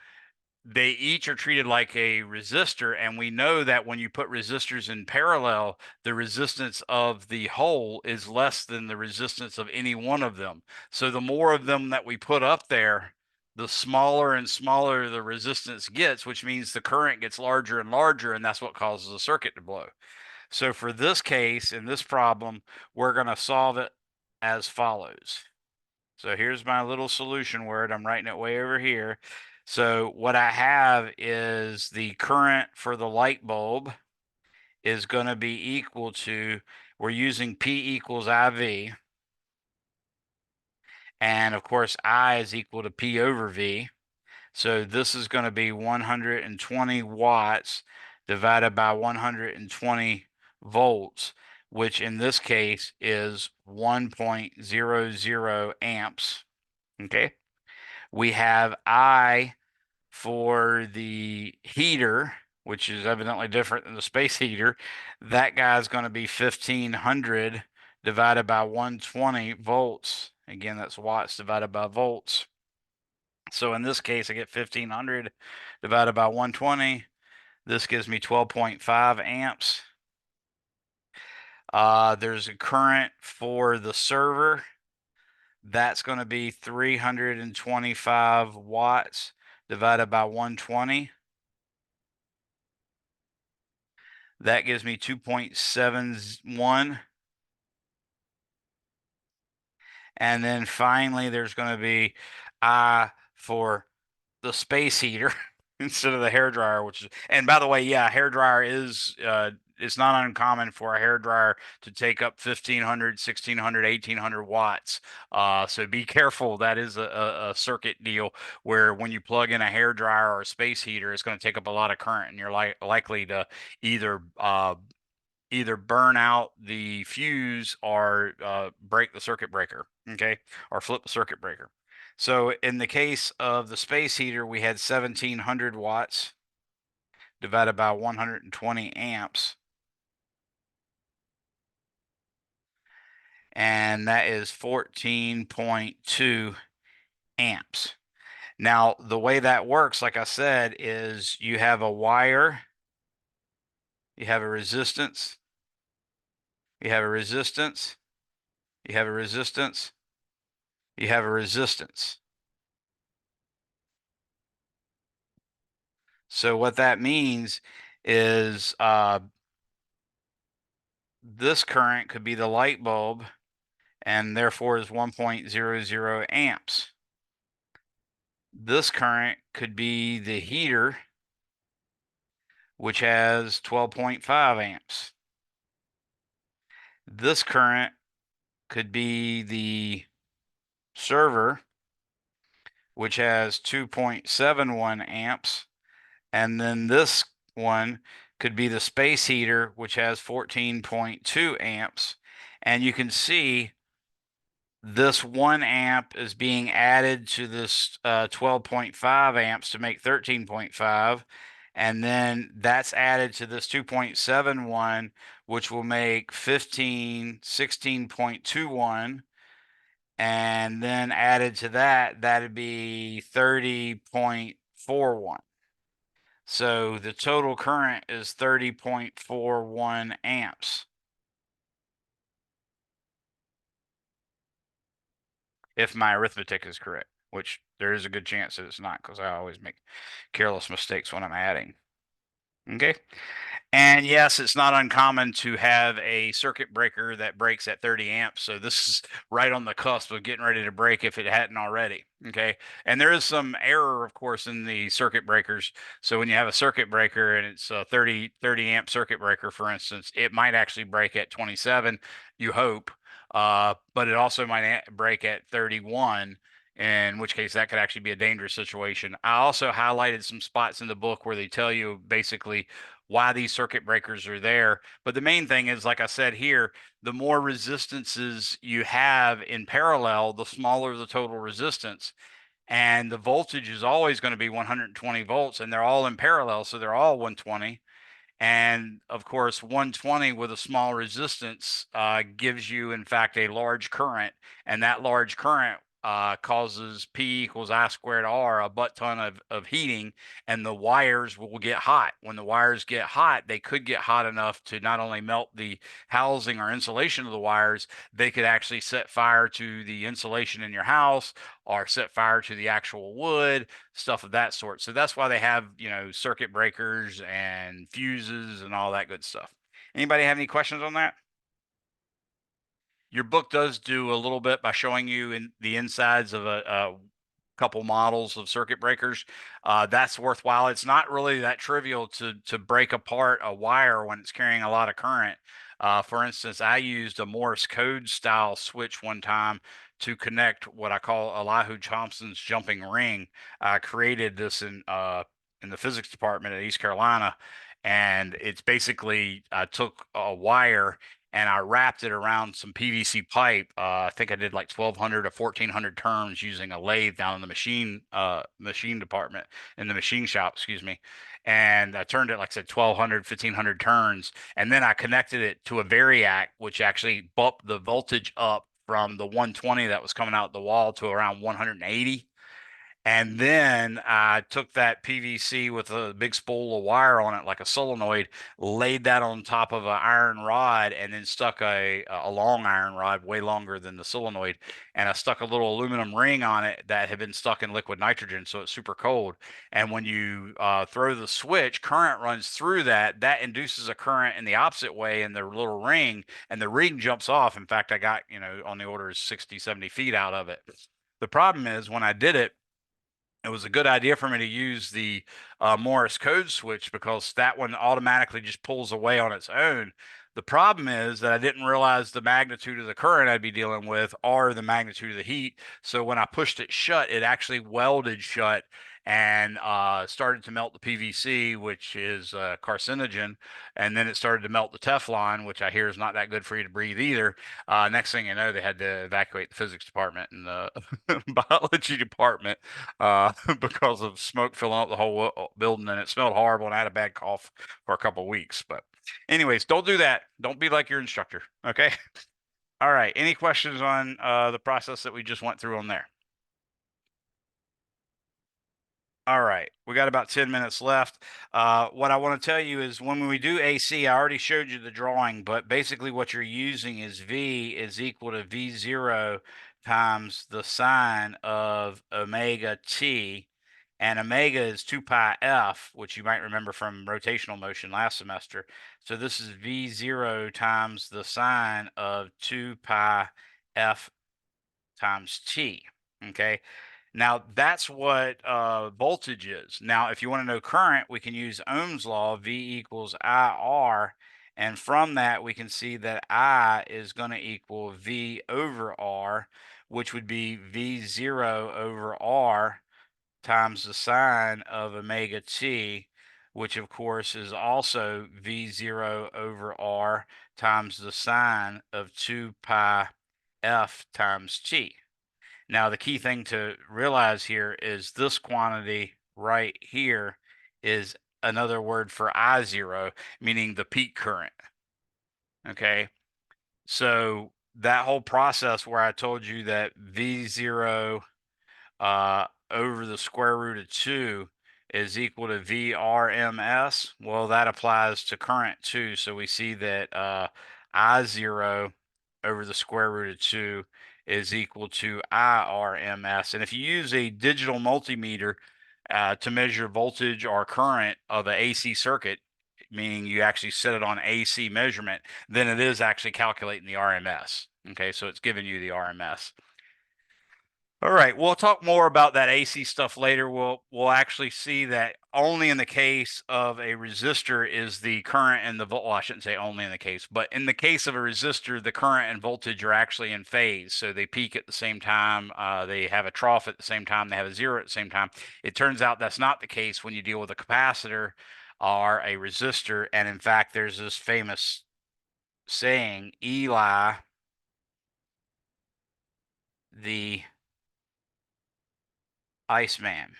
they each are treated like a resistor, and we know that when you put resistors in parallel, the resistance of the whole is less than the resistance of any one of them. So the more of them that we put up there, the smaller and smaller the resistance gets, which means the current gets larger and larger, and that's what causes the circuit to blow. So for this case, in this problem, we're going to solve it as follows. So here's my little solution word. I'm writing it way over here. So what I have is the current for the light bulb is going to be equal to, we're using P equals IV. And of course, I is equal to P over V. So this is going to be 120 watts divided by 120 volts, which in this case is 1.00 amps. Okay. We have I for the heater, which is evidently different than the space heater. That guy's going to be 1500 divided by 120 volts. Again, that's watts divided by volts. So in this case, I get 1500 divided by 120. This gives me 12.5 amps. There's a current for the server. That's going to be 325 watts divided by 120. That gives me 2.71. And then finally, there's going to be I for the space heater instead of the hair dryer, which is, and by the way, yeah, hair dryer is, it's not uncommon for a hair dryer to take up 1500, 1600, 1800 watts. So be careful. That is a circuit deal where when you plug in a hair dryer or a space heater, it's going to take up a lot of current, and you're likely to either burn out the fuse or break the circuit breaker, okay, or flip the circuit breaker. So in the case of the space heater, we had 1700 watts divided by 120 amps. And that is 14.2 amps. Now, the way that works, like I said, is you have a wire, you have a resistance, you have a resistance, you have a resistance, you have a resistance. So what that means is this current could be the light bulb, and therefore is 1.00 amps. This current could be the heater, which has 12.5 amps. This current could be the server, which has 2.71 amps. And then this one could be the space heater, which has 14.2 amps. And you can see this 1 amp is being added to this 12.5 amps to make 13.5. And then that's added to this 2.71, which will make 16.21. And then added to that, that'd be 30.41. So the total current is 30.41 amps. If my arithmetic is correct, which there is a good chance that it's not, because I always make careless mistakes when I'm adding. Okay. And yes, it's not uncommon to have a circuit breaker that breaks at 30 amps. So this is right on the cusp of getting ready to break if it hadn't already. Okay. And there is some error, of course, in the circuit breakers. So when you have a circuit breaker and it's a 30 amp circuit breaker, for instance, it might actually break at 27, you hope. But it also might break at 31, in which case that could actually be a dangerous situation. I also highlighted some spots in the book where they tell you basically why these circuit breakers are there. But the main thing is, like I said here, the more resistances you have in parallel, the smaller the total resistance. And the voltage is always going to be 120 volts, and they're all in parallel, so they're all 120. And of course, 120 with a small resistance gives you, in fact, a large current. And that large current causes P equals I squared R, a butt ton of heating, and the wires will get hot. When the wires get hot, they could get hot enough to not only melt the housing or insulation of the wires, they could actually set fire to the insulation in your house or set fire to the actual wood, stuff of that sort. So that's why they have, circuit breakers and fuses and all that good stuff. Anybody have any questions on that? Your book does do a little bit by showing you in the insides of a couple models of circuit breakers. That's worthwhile. It's not really that trivial to break apart a wire when it's carrying a lot of current. For instance, I used a Morse code style switch one time to connect what I call Elihu Thompson's jumping ring. I created this in the physics department at East Carolina, and it's basically I took a wire and I wrapped it around some PVC pipe. I think I did like 1,200 or 1,400 turns using a lathe down in the machine department, in the machine shop, excuse me. And I turned it, like I said, 1,200, 1,500 turns. And then I connected it to a variac, which actually bumped the voltage up from the 120 that was coming out the wall to around 180. And then I took that PVC with a big spool of wire on it, like a solenoid, laid that on top of an iron rod, and then stuck a long iron rod, way longer than the solenoid. And I stuck a little aluminum ring on it that had been stuck in liquid nitrogen, so it's super cold. And when you throw the switch, current runs through that. That induces a current in the opposite way in the little ring, and the ring jumps off. In fact, I got, on the order of 60, 70 feet out of it. The problem is when I did it, it was a good idea for me to use the Morse code switch because that one automatically just pulls away on its own. The problem is that I didn't realize the magnitude of the current I'd be dealing with or the magnitude of the heat. So when I pushed it shut, it actually welded shut and started to melt the PVC, which is carcinogen. And then it started to melt the Teflon, which I hear is not that good for you to breathe either. Next thing you know, they had to evacuate the physics department and the biology department because of smoke filling up the whole building, and it smelled horrible, and I had a bad cough for a couple of weeks. But anyways, don't do that. Don't be like your instructor. Okay. All right. Any questions on the process that we just went through on there? All right, we got about 10 minutes left. What I want to tell you is when we do AC, I already showed you the drawing, but basically what you're using is V is equal to V0 times the sine of omega t, and omega is 2 pi f, which you might remember from rotational motion last semester. So this is V0 times the sine of 2 pi f times t, okay? Now that's what voltage is. Now, if you want to know current, we can use Ohm's law, V equals IR, And from that, we can see that I is going to equal V over R, which would be V0 over R times the sine of omega t, which of course is also V0 over R times the sine of 2 pi f times t. Now, the key thing to realize here is this quantity right here is another word for I0, meaning the peak current. Okay, so that whole process where I told you that V0 over the square root of 2 is equal to VRMS, well, that applies to current too. So we see that I0 over the square root of 2 is equal to IRMS. And if you use a digital multimeter to measure voltage or current of an AC circuit, meaning you actually set it on AC measurement, then it is actually calculating the RMS. Okay, so it's giving you the RMS. All right, we'll talk more about that AC stuff later. We'll actually see that only in the case of a resistor is the current and the volt. Well, I shouldn't say only in the case, but in the case of a resistor, the current and voltage are actually in phase. So they peak at the same time. They have a trough at the same time. They have a zero at the same time. It turns out that's not the case when you deal with a capacitor or a resistor. And in fact, there's this famous saying, Eli, the Iceman.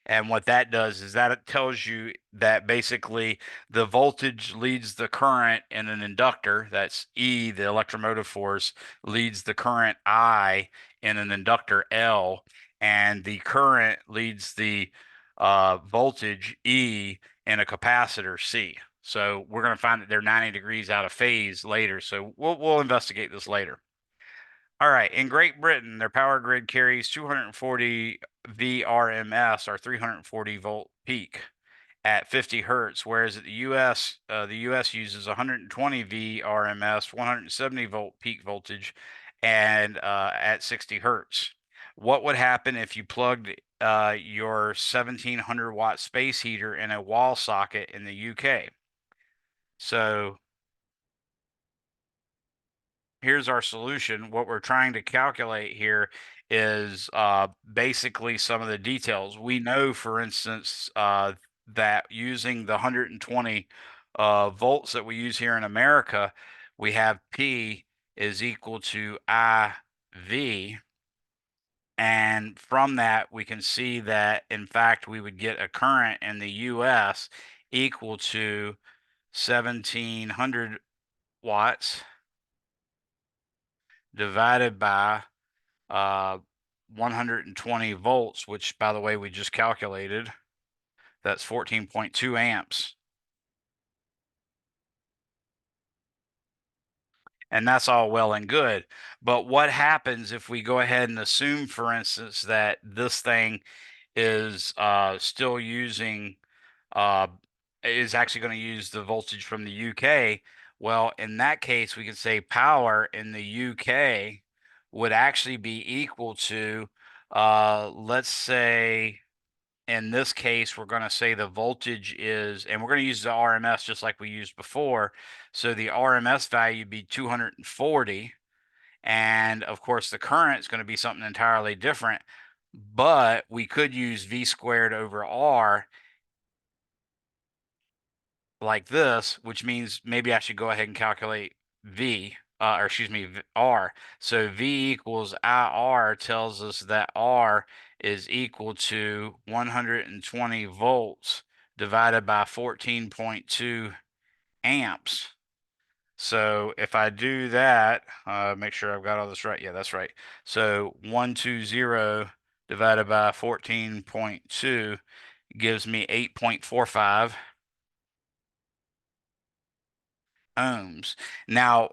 And what that does is that it tells you that basically the voltage leads the current in an inductor. That's E, the electromotive force, leads the current I in an inductor L, and the current leads the voltage E in a capacitor C. So we're going to find that they're 90 degrees out of phase later. So we'll investigate this later. All right, in Great Britain, their power grid carries 240 VRMS, or 340 volt peak, at 50 hertz, whereas at the U.S. uses 120 VRMS, 170 volt peak voltage, and at 60 hertz. What would happen if you plugged your 1700 watt space heater in a wall socket in the UK? So here's our solution. What we're trying to calculate here is basically some of the details. We know, for instance, that using the 120 volts that we use here in America, we have P is equal to IV. And from that, we can see that, in fact, we would get a current in the US equal to 1700 watts divided by 120 volts, which, by the way, we just calculated. That's 14.2 amps. And that's all well and good. But what happens if we go ahead and assume, for instance, that this thing is still using, is actually going to use the voltage from the UK? Well, in that case, we can say power in the UK would actually be equal to, let's say, in this case, we're going to say the voltage is, and we're going to use the RMS just like we used before. So the RMS value would be 240. And of course, the current is going to be something entirely different. But we could use V squared over R like this, which means maybe I should go ahead and calculate V, or excuse me, R. So V equals IR tells us that R is equal to 120 volts divided by 14.2 amps. So if I do that, make sure I've got all this right. Yeah, that's right. So 120 divided by 14.2 gives me 8.45 ohms. Now,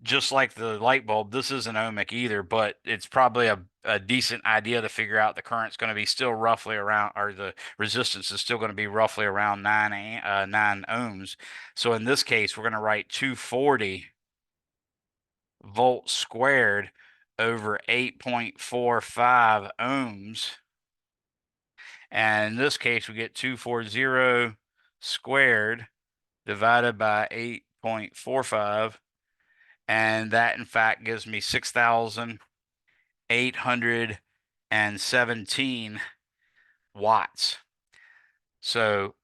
just like the light bulb, this isn't ohmic either, but it's probably a decent idea to figure out the current's going to be still roughly around, or the resistance is still going to be roughly around 9 ohms. So in this case, we're going to write 240 volts squared over 8.45 ohms. And in this case, we get 240 squared divided by 8.45. And that, in fact, gives me 6,817 watts. So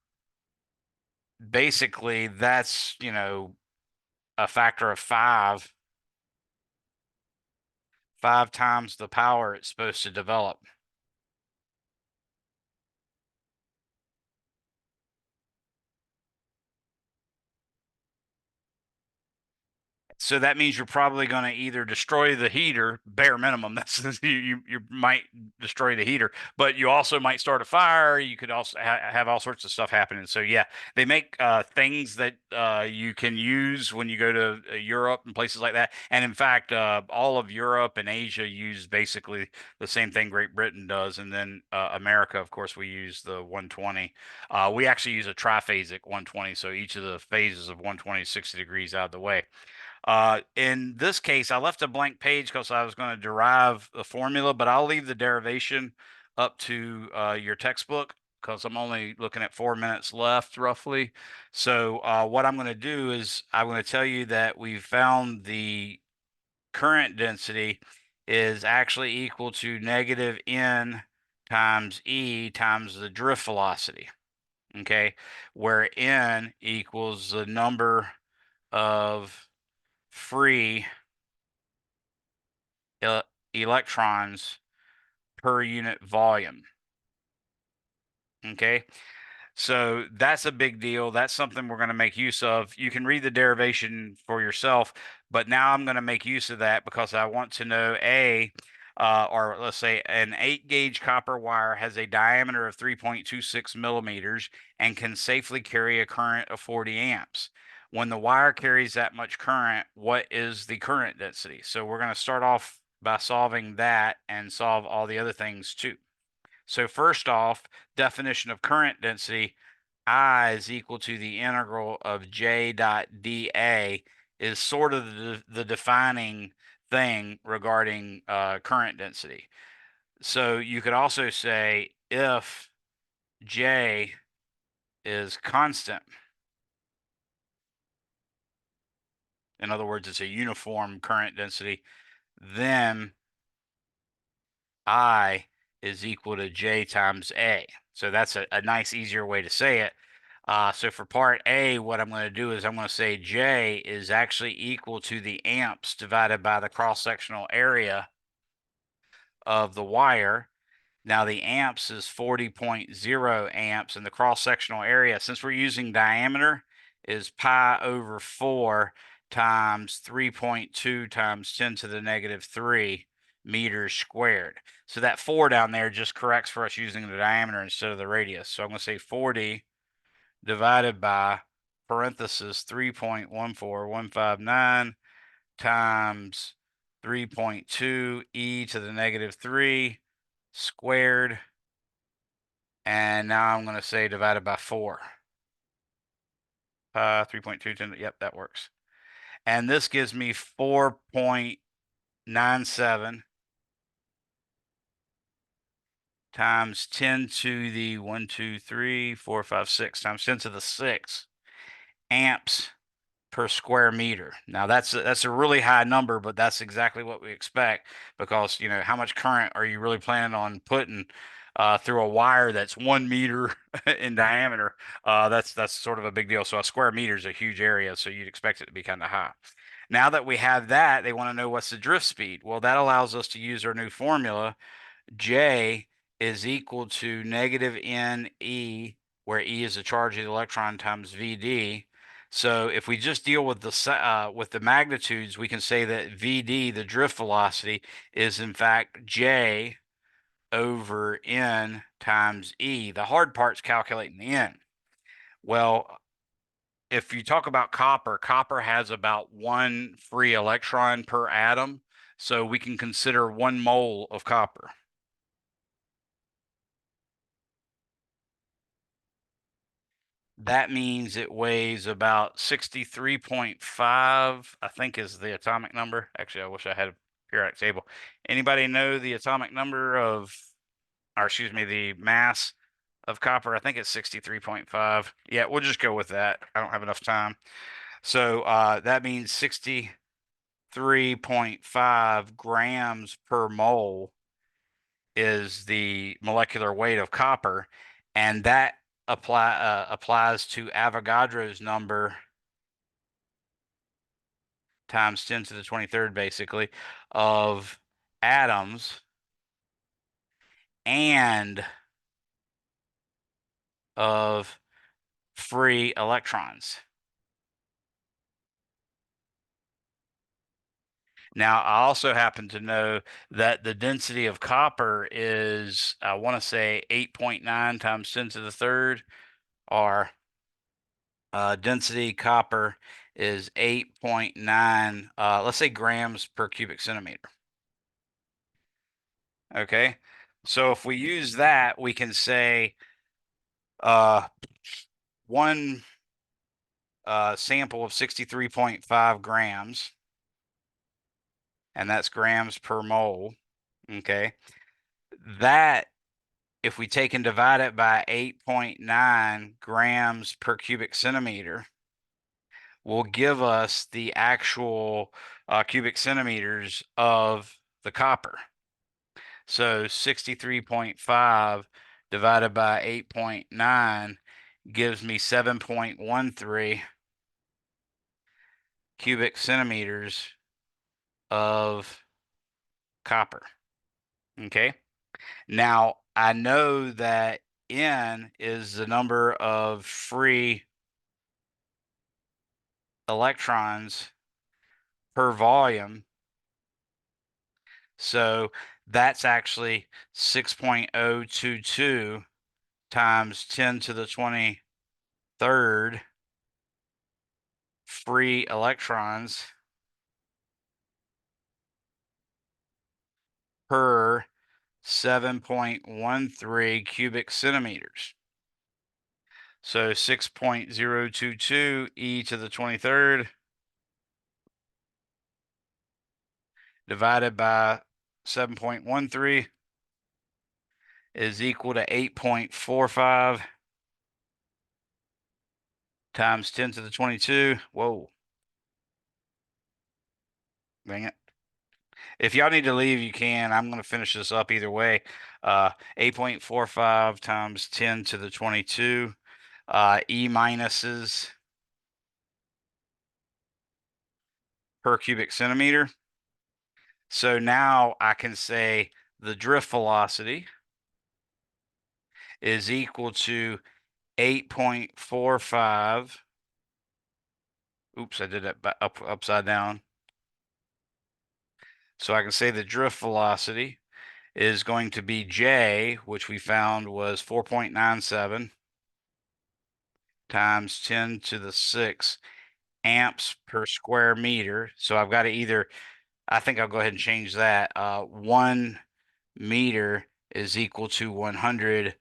basically, that's, a factor of five times the power it's supposed to develop. So that means you're probably going to either destroy the heater, bare minimum. That's you might destroy the heater, but you also might start a fire. You could also have all sorts of stuff happening. So yeah, they make things that you can use when you go to Europe and places like that. And in fact, all of Europe and Asia use basically the same thing Great Britain does. And then America, of course, we use the 120. We actually use a triphasic 120. So each of the phases of 120 is 60 degrees out of the way. In this case, I left a blank page because I was going to derive the formula, but I'll leave the derivation up to your textbook because I'm only looking at 4 minutes left roughly. So what I'm going to do is I'm going to tell you that we've found the current density is actually equal to negative N times E times the drift velocity. Okay, where N equals the number of free electrons per unit volume. Okay, so that's a big deal. That's something we're going to make use of. You can read the derivation for yourself, but now I'm going to make use of that because I want to know or let's say an 8-gauge copper wire has a diameter of 3.26 millimeters and can safely carry a current of 40 amps. When the wire carries that much current, what is the current density? So we're going to start off by solving that and solve all the other things too. So first off, definition of current density, I is equal to the integral of J dot dA is sort of the defining thing regarding current density. So you could also say if J is constant, in other words, it's a uniform current density, then I is equal to J times A. So that's a nice, easier way to say it. So for part A, what I'm going to do is I'm going to say J is actually equal to the amps divided by the cross-sectional area of the wire. Now the amps is 40.0 amps, and the cross-sectional area, since we're using diameter, is pi over 4 times 3.2 times 10 to the negative 3 meters squared. So that 4 down there just corrects for us using the diameter instead of the radius. So I'm going to say 40 divided by parenthesis 3.14159 times 3.2 e to the negative 3 squared. And now I'm going to say divided by 4. 3.2, yep, that works. And this gives me 4.97 times 10 to the 1, 2, 3, 4, 5, 6 times 10 to the 6 amps per square meter. Now that's a really high number, but that's exactly what we expect because how much current are you really planning on putting through a wire that's 1 meter in diameter? That's sort of a big deal. So a square meter is a huge area, so you'd expect it to be kind of high. Now that we have that, they want to know what's the drift speed. Well, that allows us to use our new formula. J is equal to negative NE, where E is the charge of the electron, times VD. So if we just deal with the magnitudes, we can say that VD, the drift velocity, is in fact J over N times E. The hard part's calculating the N. Well, if you talk about copper, copper has about 1 free electron per atom. So we can consider 1 mole of copper. That means it weighs about 63.5, I think is the atomic number. Actually, I wish I had a periodic table. Anybody know the atomic number of, or excuse me, the mass of copper. I think it's 63.5. Yeah, we'll just go with that. I don't have enough time. So that means 63.5 grams per mole is the molecular weight of copper, and that applies to Avogadro's number times 10 to the 23rd, basically, of atoms and of free electrons. Now, I also happen to know that the density of copper is, I want to say 8.9 times 10 to the third, or density copper is 8.9, let's say grams per cubic centimeter. Okay, so if we use that, we can say one sample of 63.5 grams, and that's grams per mole. Okay, that, if we take and divide it by 8.9 grams per cubic centimeter, will give us the actual cubic centimeters of the copper. So 63.5 divided by 8.9 gives me 7.13 cubic centimeters of copper. Okay. Now, I know that N is the number of free electrons per volume. So that's actually 6.022 times 10 to the 23rd free electrons per 7.13 cubic centimeters. So 6.022 e to the 23rd divided by 7.13 is equal to 8.45 times 10 to the 22. Whoa. Dang it. If y'all need to leave, you can. I'm going to finish this up either way. 8.45 times 10 to the 22. E minuses per cubic centimeter. So now I can say the drift velocity is equal to 8.45. Oops, I did it upside down. So I can say the drift velocity is going to be J, which we found was 4.97 times 10 to the 6 amps per square meter. So I've got to either, I think I'll go ahead and change that. 1 meter is equal to 100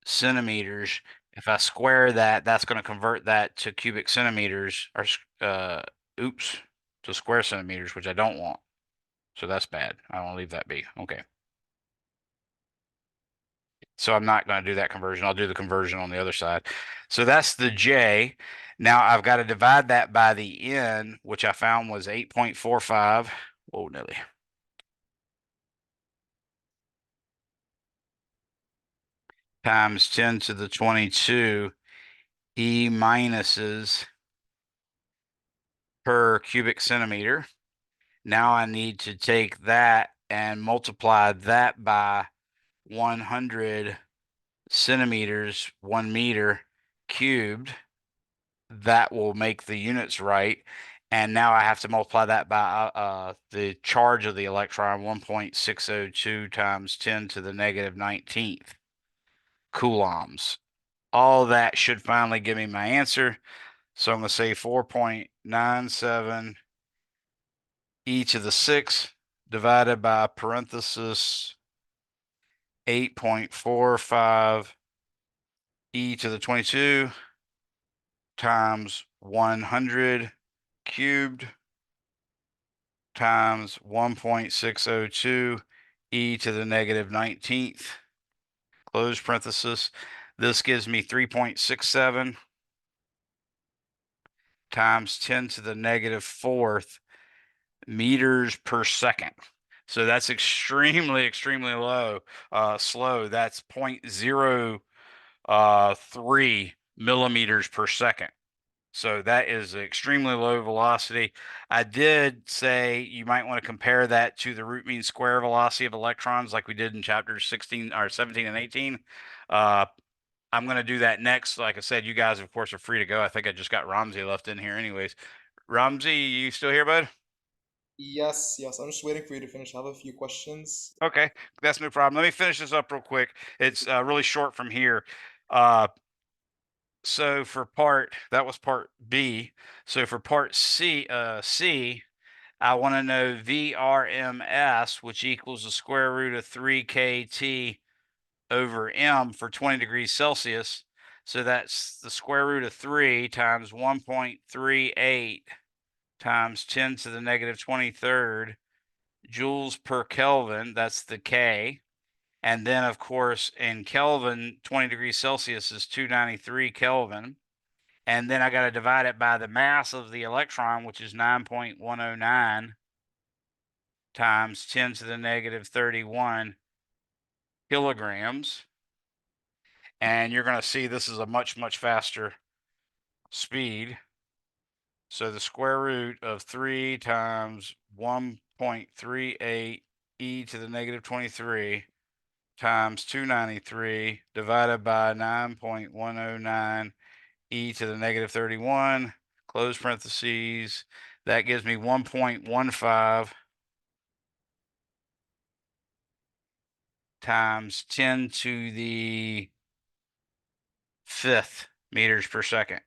centimeters. If I square that, that's going to convert that to cubic centimeters, or oops, to square centimeters, which I don't want. So that's bad. I want to leave that be. Okay. So I'm not going to do that conversion. I'll do the conversion on the other side. So that's the J. Now I've got to divide that by the N, which I found was 8.45. Whoa, Nelly. Times 10 to the 22 E minuses per cubic centimeter. Now I need to take that and multiply that by 100 centimeters, 1 meter cubed. That will make the units right. And now I have to multiply that by the charge of the electron, 1.602 times 10 to the negative 19th coulombs. All that should finally give me my answer. So I'm going to say 4.97 e to the 6 divided by parenthesis 8.45 e to the 22 times 100 cubed times 1.602 e to the negative 19th, close parenthesis. This gives me 3.67 times 10 to the negative fourth meters per second. So that's extremely, extremely slow. That's 0.03 millimeters per second. So that is extremely low velocity. I did say you might want to compare that to the root mean square velocity of electrons like we did in chapters 16 or 17 and 18. I'm going to do that next. Like I said, you guys, of course, are free to go. I think I just got Ramsey left in here anyways. Ramsey, you still here, bud? Yes, I'm just waiting for you to finish. I have a few questions. Okay, that's no problem. Let me finish this up real quick. It's really short from here. Uh, so for that was part B. So for part C, I want to know VRMS, which equals the square root of 3KT over M for 20 degrees Celsius. So that's the square root of 3 times 1.38 times 10 to the negative 23rd joules per Kelvin. That's the K. And then, of course, in Kelvin, 20 degrees Celsius is 293 Kelvin. And then I got to divide it by the mass of the electron, which is 9.109 times 10 to the negative 31 kilograms. And you're going to see this is a much, much faster speed. So the square root of 3 times 1.38 e to the negative 23 times 293 divided by 9.109 e to the negative 31, close parentheses. That gives me 1.15 times 10 to the fifth meters per second.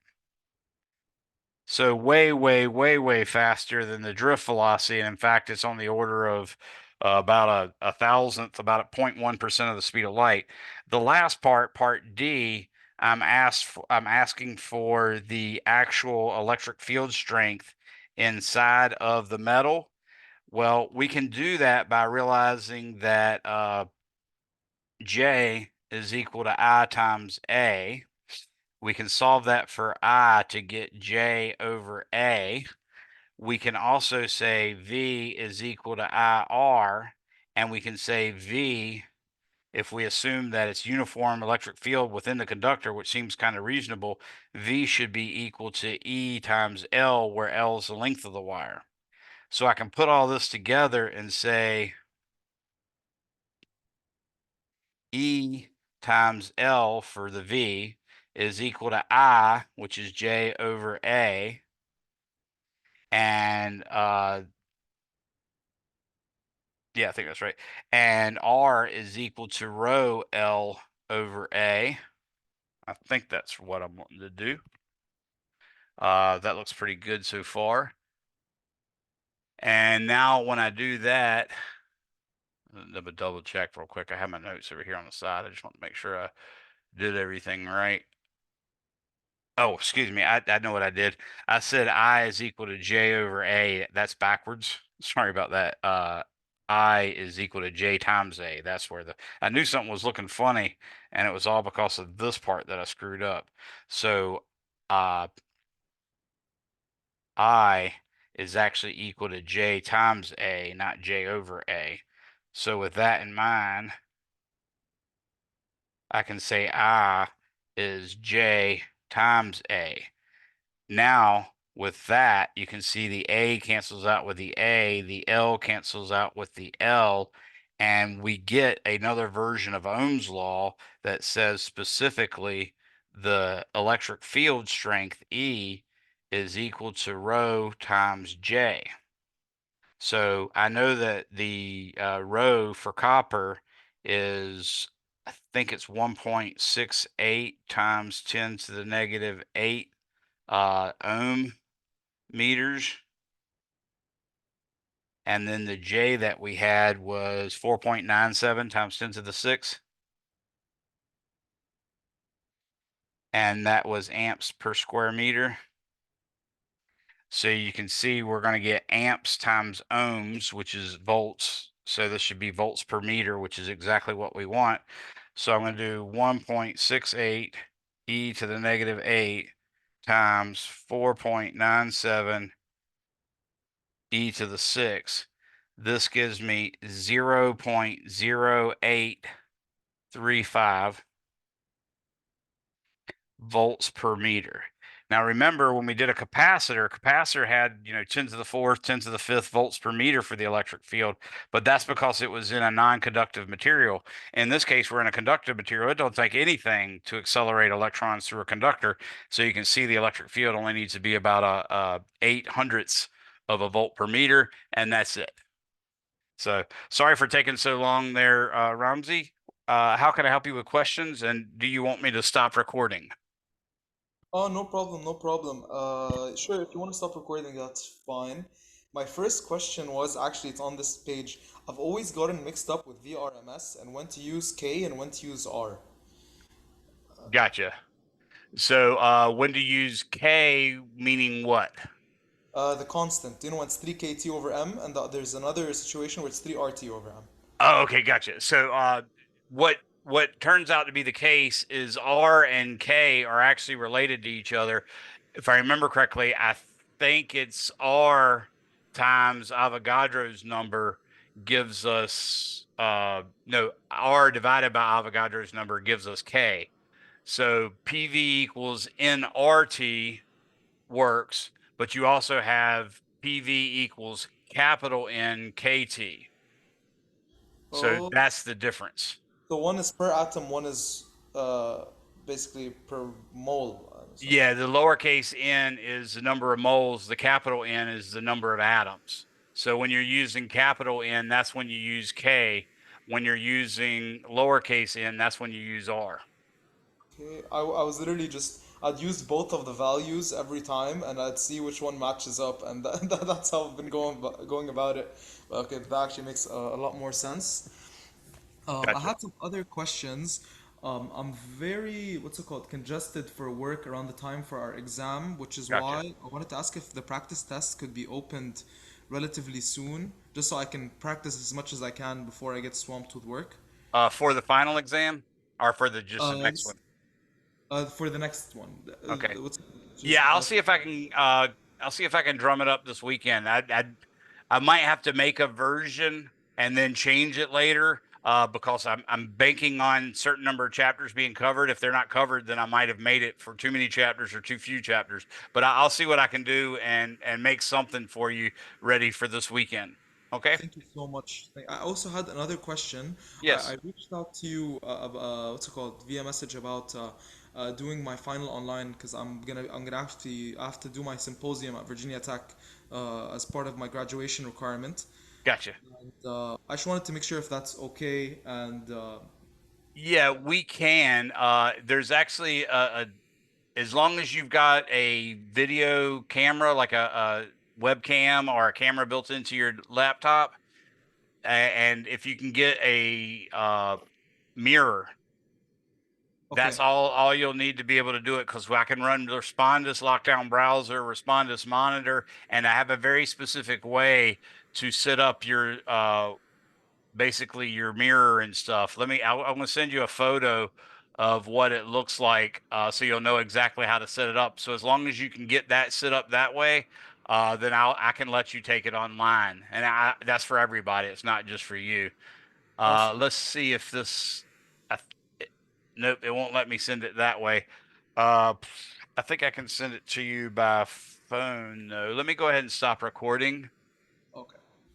So way, way, way, way faster than the drift velocity. And in fact, it's on the order of about a thousandth, about a 0.1% of the speed of light. The last part D, I'm asking for the actual electric field strength inside of the metal. Well, we can do that by realizing that J is equal to I times A. We can solve that for I to get J over A. We can also say V is equal to IR, and we can say V, if we assume that it's uniform electric field within the conductor, which seems kind of reasonable, V should be equal to E times L, where L is the length of the wire. So I can put all this together and say E times L for the V is equal to I, which is J over A. And yeah, I think that's right. And R is equal to rho L over A. I think that's what I'm wanting to do. That looks pretty good so far. And now when I do that, let me double check real quick. I have my notes over here on the side. I just want to make sure I did everything right. Oh, excuse me. I know what I did. I said I is equal to J over A. That's backwards. Sorry about that. I is equal to J times A. That's where I knew something was looking funny, and it was all because of this part that I screwed up. So I is actually equal to J times A, not J over A. So with that in mind, I can say I is J times A. Now, with that, you can see the A cancels out with the A, the L cancels out with the L, and we get another version of Ohm's law that says specifically the electric field strength E is equal to rho times J. So I know that the rho for copper is, I think it's 1.68 times 10 to the negative 8 ohm meters. And then the J that we had was 4.97 times 10 to the 6. And that was amps per square meter. So you can see we're going to get amps times ohms, which is volts. So this should be volts per meter, which is exactly what we want. So I'm going to do 1.68 e to the negative 8 times 4.97 e to the 6. This gives me 0.0835 volts per meter. Now remember when we did a capacitor had, 10 to the fourth, 10 to the fifth volts per meter for the electric field, but that's because it was in a non-conductive material. In this case, we're in a conductive material. It don't take anything to accelerate electrons through a conductor. So you can see the electric field only needs to be about a 8/100ths of a volt per meter, and that's it. So sorry for taking so long there, Ramsey. How can I help you with questions? And do you want me to stop recording? Oh, no problem, no problem. Sure, if you want to stop recording, that's fine. My first question was actually, it's on this page. I've always gotten mixed up with VRMS and when to use K and when to use R. Gotcha. So when to use K, meaning what? The constant, when it's 3KT over M, and there's another situation where it's 3RT over M. Oh, okay, gotcha. So what turns out to be the case is R and K are actually related to each other. If I remember correctly, I think it's R times Avogadro's number gives us no, R divided by Avogadro's number gives us K. So PV equals nRT works, but you also have PV equals capital N KT. So Oh, that's the difference. so one is per atom, one is uh, basically per mole, I'm assuming. Yeah, the lowercase n is the number of moles, the capital N is the number of atoms. So when you're using capital N, that's when you use K. When you're using lowercase n, that's when you use R. Okay, I was literally I'd use both of the values every time and I'd see which one matches up, and that's how I've been going about it. Okay, that actually makes a lot more sense. I Gotcha. had some other questions. I'm very, what's it called, congested for work around the time for our exam, which is Gotcha. why I wanted to ask if the practice test could be opened relatively soon, just so I can practice as much as I can before I get swamped with work. For the final exam or for just the Uh, next one? for the next one, Okay. what's Yeah, just I'll see if I can drum it up this weekend. I might have to make a version and then change it later because I'm banking on certain number of chapters being covered. If they're not covered, then I might have made it for too many chapters or too few chapters. But I'll see what I can do and make something for you ready for this weekend. Okay? Thank you so much. I also had another question. I Yes. reached out to you, what's it called, via message about doing my final online because I'm gonna have to do my symposium at Virginia Tech as part of my graduation requirement. Gotcha. And I just wanted to make sure if that's okay. And Yeah, we can. There's actually as long as you've got a video camera, like a webcam or a camera built into your laptop, and if you can get a mirror, that's okay, all you'll need to be able to do it. Because I can run the Respondus lockdown browser, Respondus monitor, and I have a very specific way to set up your basically your mirror and stuff. I'm going to send you a photo of what it looks like so you'll know exactly how to set it up. So as long as you can get that set up that way, then I can let you take it online. And that's for everybody. It's not just for you. awesome. Let's see if this, I, nope, it won't let me send it that way. Uh, I think I can send it to you by phone though. Let me go ahead and stop recording.